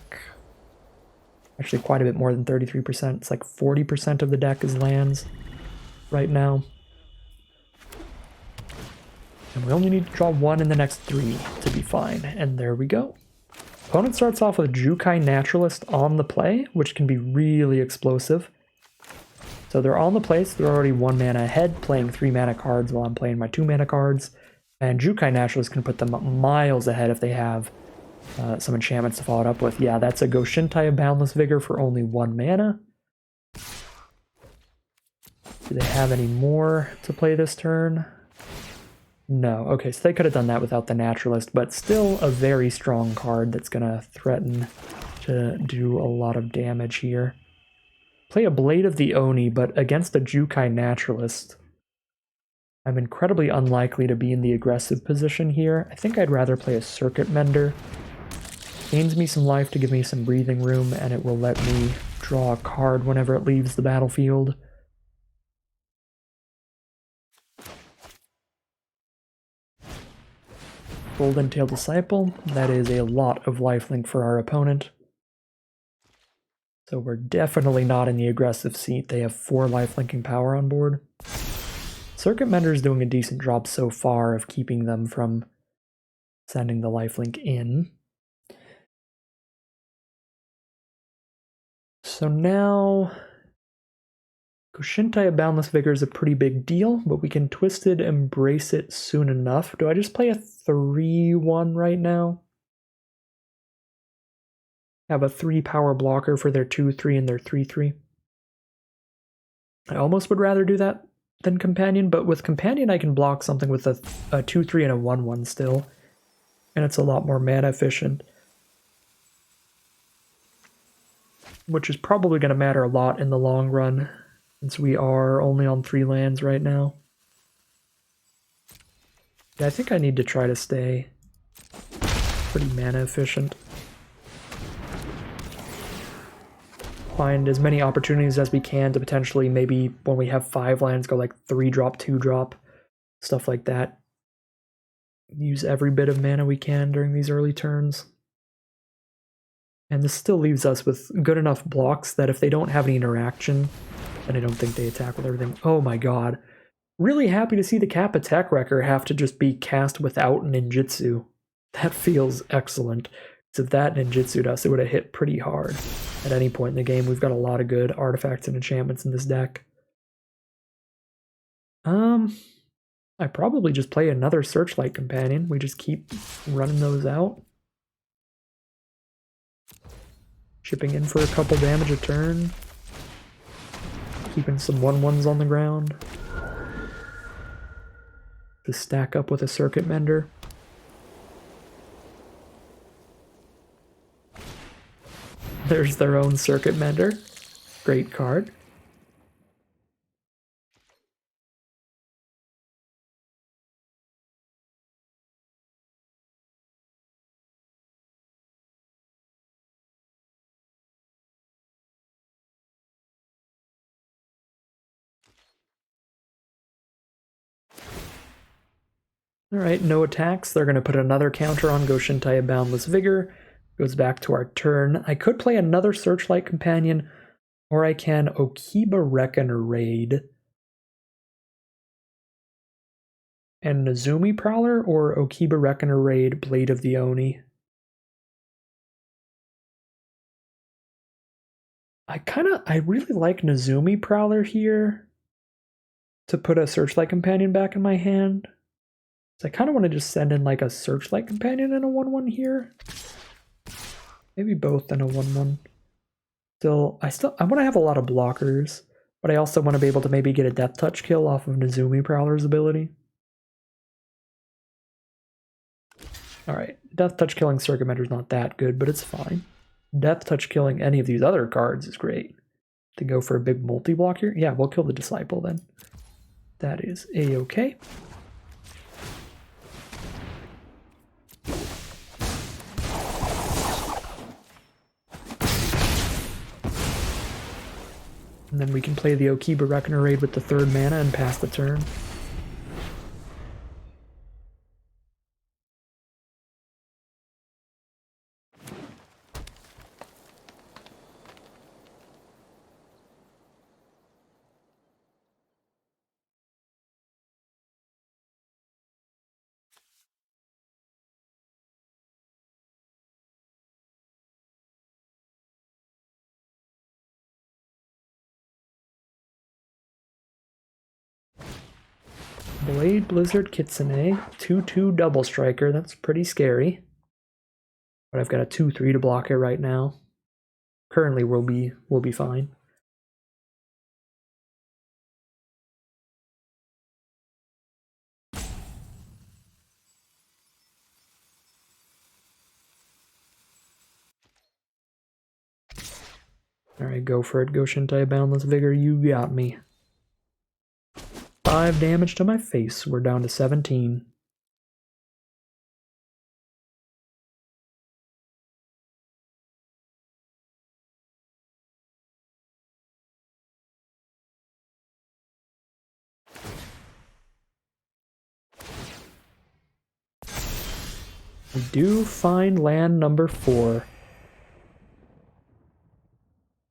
Actually, quite a bit more than 33%. It's like 40% of the deck is lands right now. And we only need to draw 1 in the next 3 to be fine. And there we go. Opponent starts off with Jukai Naturalist on the play, which can be really explosive. So they're on the play, so they're already 1 mana ahead, playing 3 mana cards while I'm playing my 2 mana cards. And Jukai Naturalist can put them miles ahead if they have some enchantments to follow it up with. Yeah, that's a Goshintai of Boundless Vigor for only 1 mana. Do they have any more to play this turn? No. Okay, so they could have done that without the Naturalist, but still a very strong card that's going to threaten to do a lot of damage here. Play a Blade of the Oni, but against a Jukai Naturalist, I'm incredibly unlikely to be in the aggressive position here. I think I'd rather play a Circuit Mender. Gains me some life to give me some breathing room, and it will let me draw a card whenever it leaves the battlefield. Golden Tail Disciple. That is a lot of lifelink for our opponent. So we're definitely not in the aggressive seat. They have 4 lifelinking power on board. Circuit Mender is doing a decent job so far of keeping them from sending the lifelink in. So now, Goshintai of Boundless Vigor is a pretty big deal, but we can Twisted Embrace it soon enough. Do I just play a 3/1 right now? Have a 3 power blocker for their 2/3 and their 3/3. I almost would rather do that than Companion, but with Companion I can block something with a 2/3 and a 1/1 still, and it's a lot more mana efficient. Which is probably going to matter a lot in the long run, since we are only on 3 lands right now. Yeah, I think I need to try to stay pretty mana efficient. Find as many opportunities as we can to potentially, maybe when we have 5 lands, go like 3-drop, 2-drop, stuff like that. Use every bit of mana we can during these early turns. And this still leaves us with good enough blocks that if they don't have any interaction, then I don't think they attack with everything. Oh my god. Really happy to see the Kappa Tech Wrecker have to just be cast without ninjutsu. That feels excellent. So if that ninjutsu dust, it would have hit pretty hard at any point in the game. We've got a lot of good artifacts and enchantments in this deck. I probably just play another Searchlight Companion. We just keep running those out. Chipping in for a couple damage a turn. Keeping some 1/1s on the ground. To stack up with a Circuit Mender. There's their own Circuit Mender. Great card. Alright, no attacks. They're going to put another counter on Goshintai Boundless Vigor. Goes back to our turn. I could play another Searchlight Companion, or I can Okiba Reckoner Raid. And Nezumi Prowler, or Okiba Reckoner Raid, Blade of the Oni. I really like Nezumi Prowler here to put a Searchlight Companion back in my hand. So I kind of want to just send in like a Searchlight Companion and a 1/1 here. Maybe both and a 1/1. I want to have a lot of blockers, but I also want to be able to maybe get a Death Touch kill off of Nezumi Prowler's ability. Alright, Death Touch killing Circuit Mender's not that good, but it's fine. Death Touch killing any of these other cards is great. To go for a big multi-block here? Yeah, we'll kill the Disciple then. That is a-okay. And then we can play the Okiba Reckoner Raid with the 3rd mana and pass the turn. Blade Blizzard Kitsune, 2/2 double striker. That's pretty scary. But I've got a 2/3 to block it right now. Currently we'll be fine. Alright, go for it, Goshintai Boundless Vigor, you got me. 5 damage to my face, we're down to 17. We do find land number 4.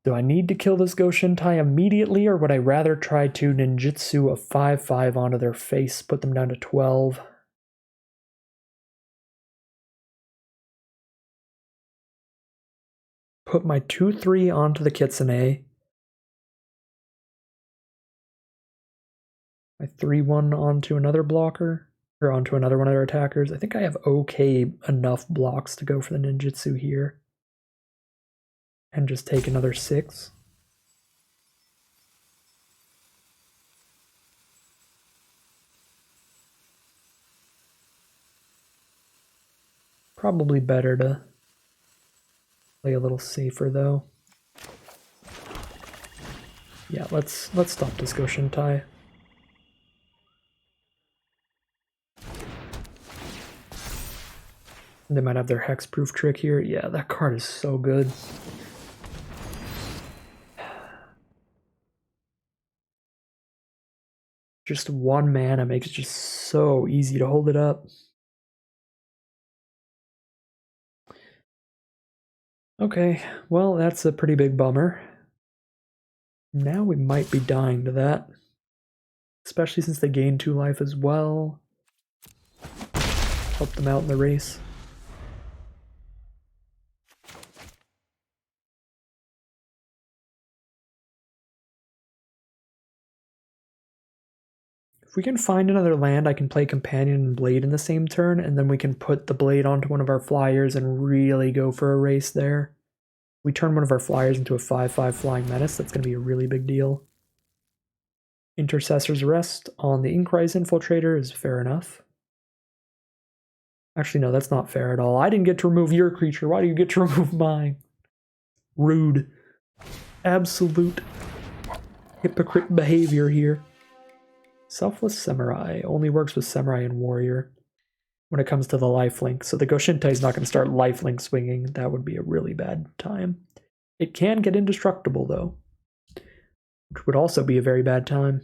Do I need to kill this Goshintai immediately, or would I rather try to ninjutsu a 5/5 onto their face, put them down to 12? Put my 2/3 onto the Kitsune. My 3/1 onto another blocker, or onto another one of their attackers. I think I have okay enough blocks to go for the ninjutsu here. And just take another 6. Probably better to play a little safer though. Yeah, let's stop this Goshintai. They might have their hexproof trick here. Yeah, that card is so good. Just 1 mana makes it just so easy to hold it up. Okay, well, that's a pretty big bummer. Now we might be dying to that. especially since they gain 2 life as well. Help them out in the race. If we can find another land, I can play Companion and Blade in the same turn, and then we can put the Blade onto one of our flyers and really go for a race there. We turn one of our flyers into a 5/5 Flying Menace, that's going to be a really big deal. Intercessor's Rest on the Inkrise Infiltrator is fair enough. Actually, no, that's not fair at all. I didn't get to remove your creature. Why do you get to remove mine? Rude. Absolute hypocrite behavior here. Selfless Samurai only works with Samurai and Warrior when it comes to the lifelink. So the Goshintai is not going to start lifelink swinging. That would be a really bad time. It can get indestructible though, which would also be a very bad time.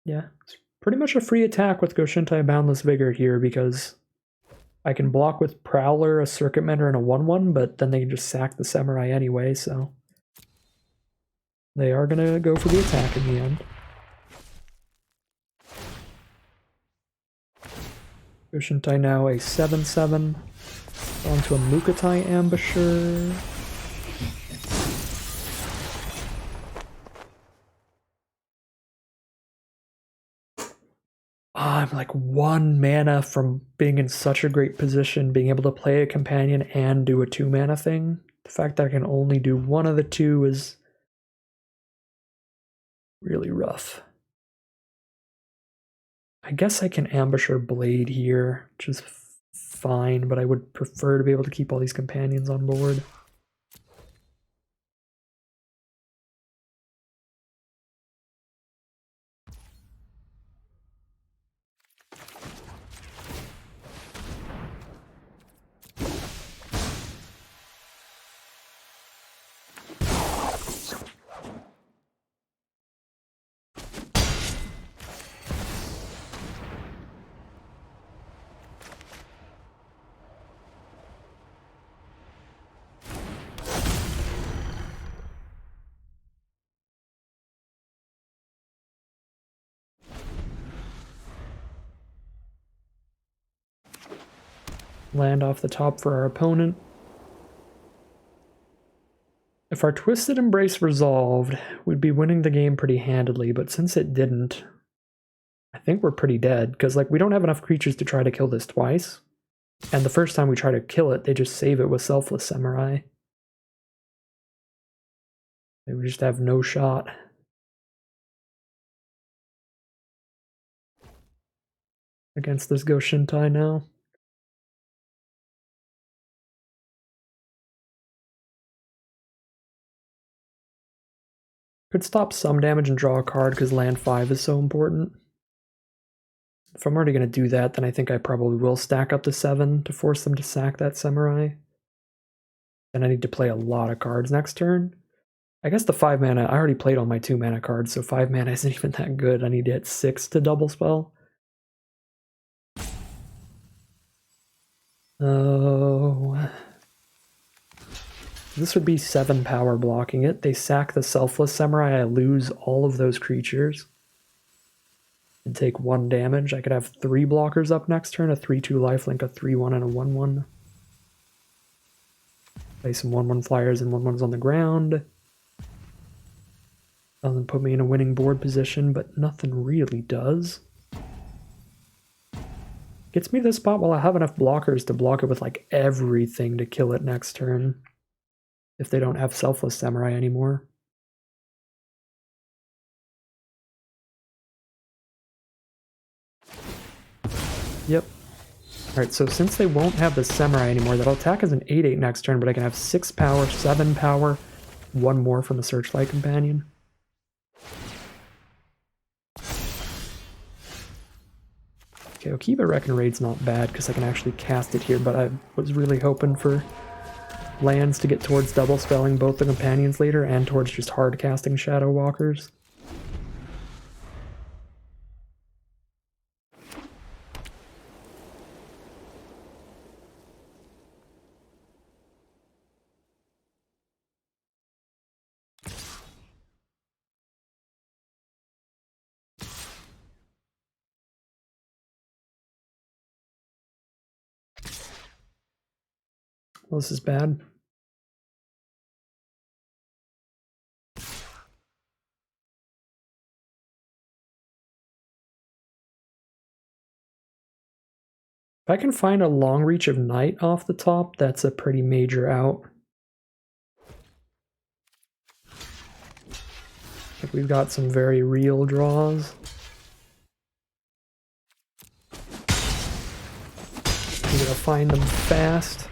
Yeah, it's pretty much a free attack with Goshintai Boundless Vigor here because I can block with Prowler, a Circuit Mender, and a 1/1, but then they can just sack the Samurai anyway, so they are going to go for the attack in the end. Goshintai now a 7/7 onto a Mukatai Ambusher. I'm like 1 mana from being in such a great position, being able to play a Companion and do a 2 mana thing. The fact that I can only do one of the two is really rough. I guess I can Ambusher Blade here, which is fine, but I would prefer to be able to keep all these Companions on board. Land off the top for our opponent. If our Twisted Embrace resolved, we'd be winning the game pretty handedly, but since it didn't, I think we're pretty dead, because like we don't have enough creatures to try to kill this twice. And the first time we try to kill it, they just save it with Selfless Samurai. They would just have no shot. Against this Goshintai now. Could stop some damage and draw a card because land 5 is so important. If I'm already going to do that, then I think I probably will stack up the 7 to force them to sack that Samurai. And I need to play a lot of cards next turn. I guess the 5 mana, I already played all my 2 mana cards, so 5 mana isn't even that good. I need to hit 6 to double spell. Oh. This would be 7 power blocking it. They sack the Selfless Samurai, I lose all of those creatures. And take 1 damage. I could have 3 blockers up next turn, a 3/2 lifelink, a 3/1, and a 1/1. Play some 1/1 flyers and 1/1s on the ground. Doesn't put me in a winning board position, but nothing really does. Gets me to this spot while I have enough blockers to block it with like everything to kill it next turn. If they don't have Selfless Samurai anymore. Yep. Alright, so since they won't have the Samurai anymore, that'll attack as an 8/8 next turn, but I can have 6 power, 7 power, 1 more from a Searchlight Companion. Okay, Okiba Reckon Raid's not bad because I can actually cast it here, but I was really hoping for lands to get towards double spelling both the companions later and towards just hard casting Shadow Walkers. Well, this is bad. If I can find a long reach of Knight off the top, that's a pretty major out. Like we've got some very real draws. I'm gonna find them fast.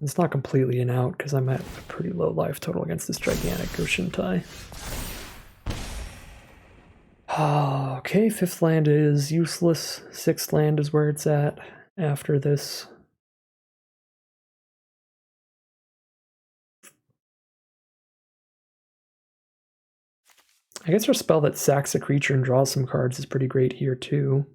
It's not completely an out because I'm at a pretty low life total against this gigantic Goshintai. Okay, 5th land is useless. 6th land is where it's at after this. I guess our spell that sacks a creature and draws some cards is pretty great here too.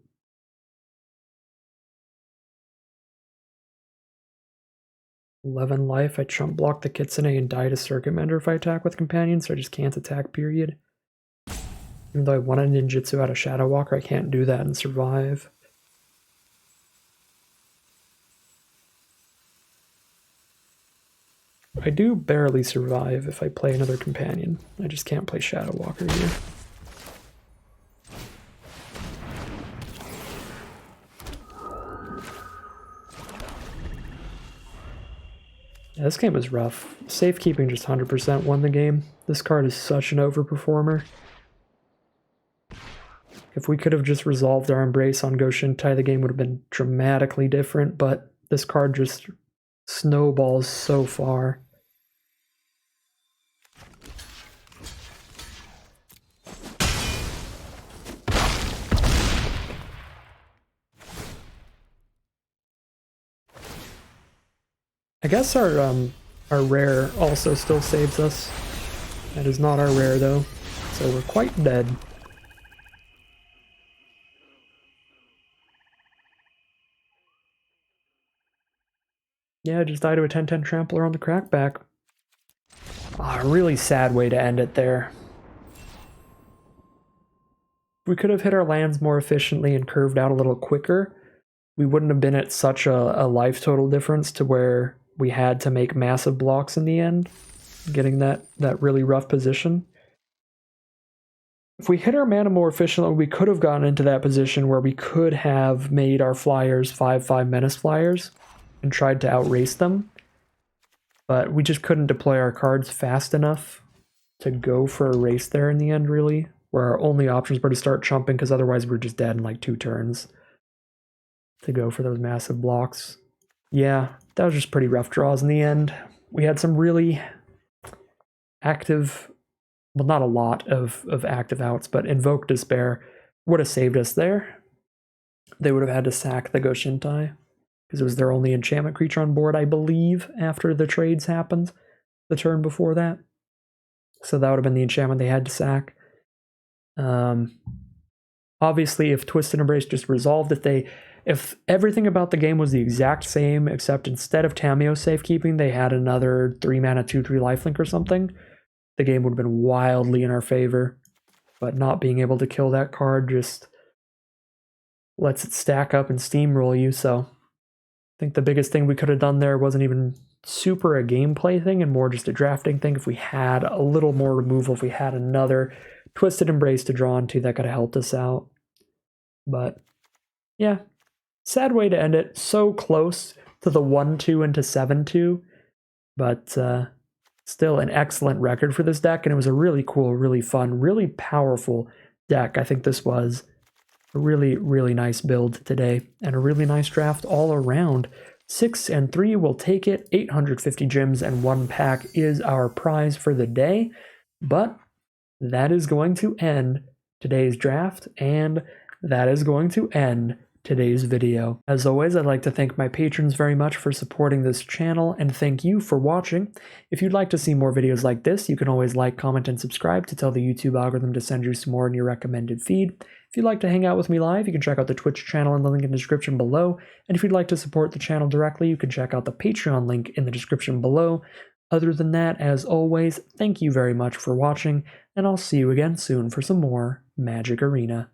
"11 life, I chump block the Kitsune and die to Circuit Mender if I attack with Companion, so I just can't attack, period. Even though I want a ninjutsu out of Shadow Walker, I can't do that and survive. I do barely survive if I play another Companion. I just can't play Shadow Walker here. Yeah, this game was rough. Safekeeping just 100% won the game. This card is such an overperformer. If we could have just resolved our Embrace on Goshintai, the game would have been dramatically different, but this card just snowballs so far. I guess our rare also still saves us. That is not our rare though, so we're quite dead. Yeah, just die to a 10-10 trampler on the crackback. A really sad way to end it there. We could have hit our lands more efficiently and curved out a little quicker. We wouldn't have been at such a life total difference to where we had to make massive blocks in the end, getting that really rough position. If we hit our mana more efficiently, we could have gotten into that position where we could have made our flyers 5/5 menace flyers and tried to outrace them, but we just couldn't deploy our cards fast enough to go for a race there in the end, really, where our only options were to start chumping because otherwise we're just dead in like 2 turns to go for those massive blocks. Yeah, that was just pretty rough draws in the end. We had some really active, well, not a lot of active outs, but Invoke Despair would have saved us there. They would have had to sack the Goshintai because it was their only enchantment creature on board, I believe, after the trades happened the turn before that. So that would have been the enchantment they had to sack. Obviously, if Twisted Embrace just resolved, if everything about the game was the exact same, except instead of Tameo safekeeping, they had another 3 mana 2/3 lifelink or something, the game would have been wildly in our favor. But not being able to kill that card just lets it stack up and steamroll you, so I think the biggest thing we could have done there wasn't even super a gameplay thing and more just a drafting thing. If we had a little more removal, if we had another Twisted Embrace to draw into, that could have helped us out. But yeah, sad way to end it. So close to the 1-2 into 7-2, but still an excellent record for this deck, and it was a really cool, really fun, really powerful deck. I think this was a really, really nice build today, and a really nice draft all around. 6 and 3 will take it. 850 gems and 1 pack is our prize for the day, but that is going to end today's draft, and that is going to end today's video. As always, I'd like to thank my patrons very much for supporting this channel, and thank you for watching. If you'd like to see more videos like this, you can always like, comment, and subscribe to tell the YouTube algorithm to send you some more in your recommended feed. If you'd like to hang out with me live, you can check out the Twitch channel in the link in the description below, and if you'd like to support the channel directly, you can check out the Patreon link in the description below. Other than that, as always, thank you very much for watching, and I'll see you again soon for some more Magic Arena.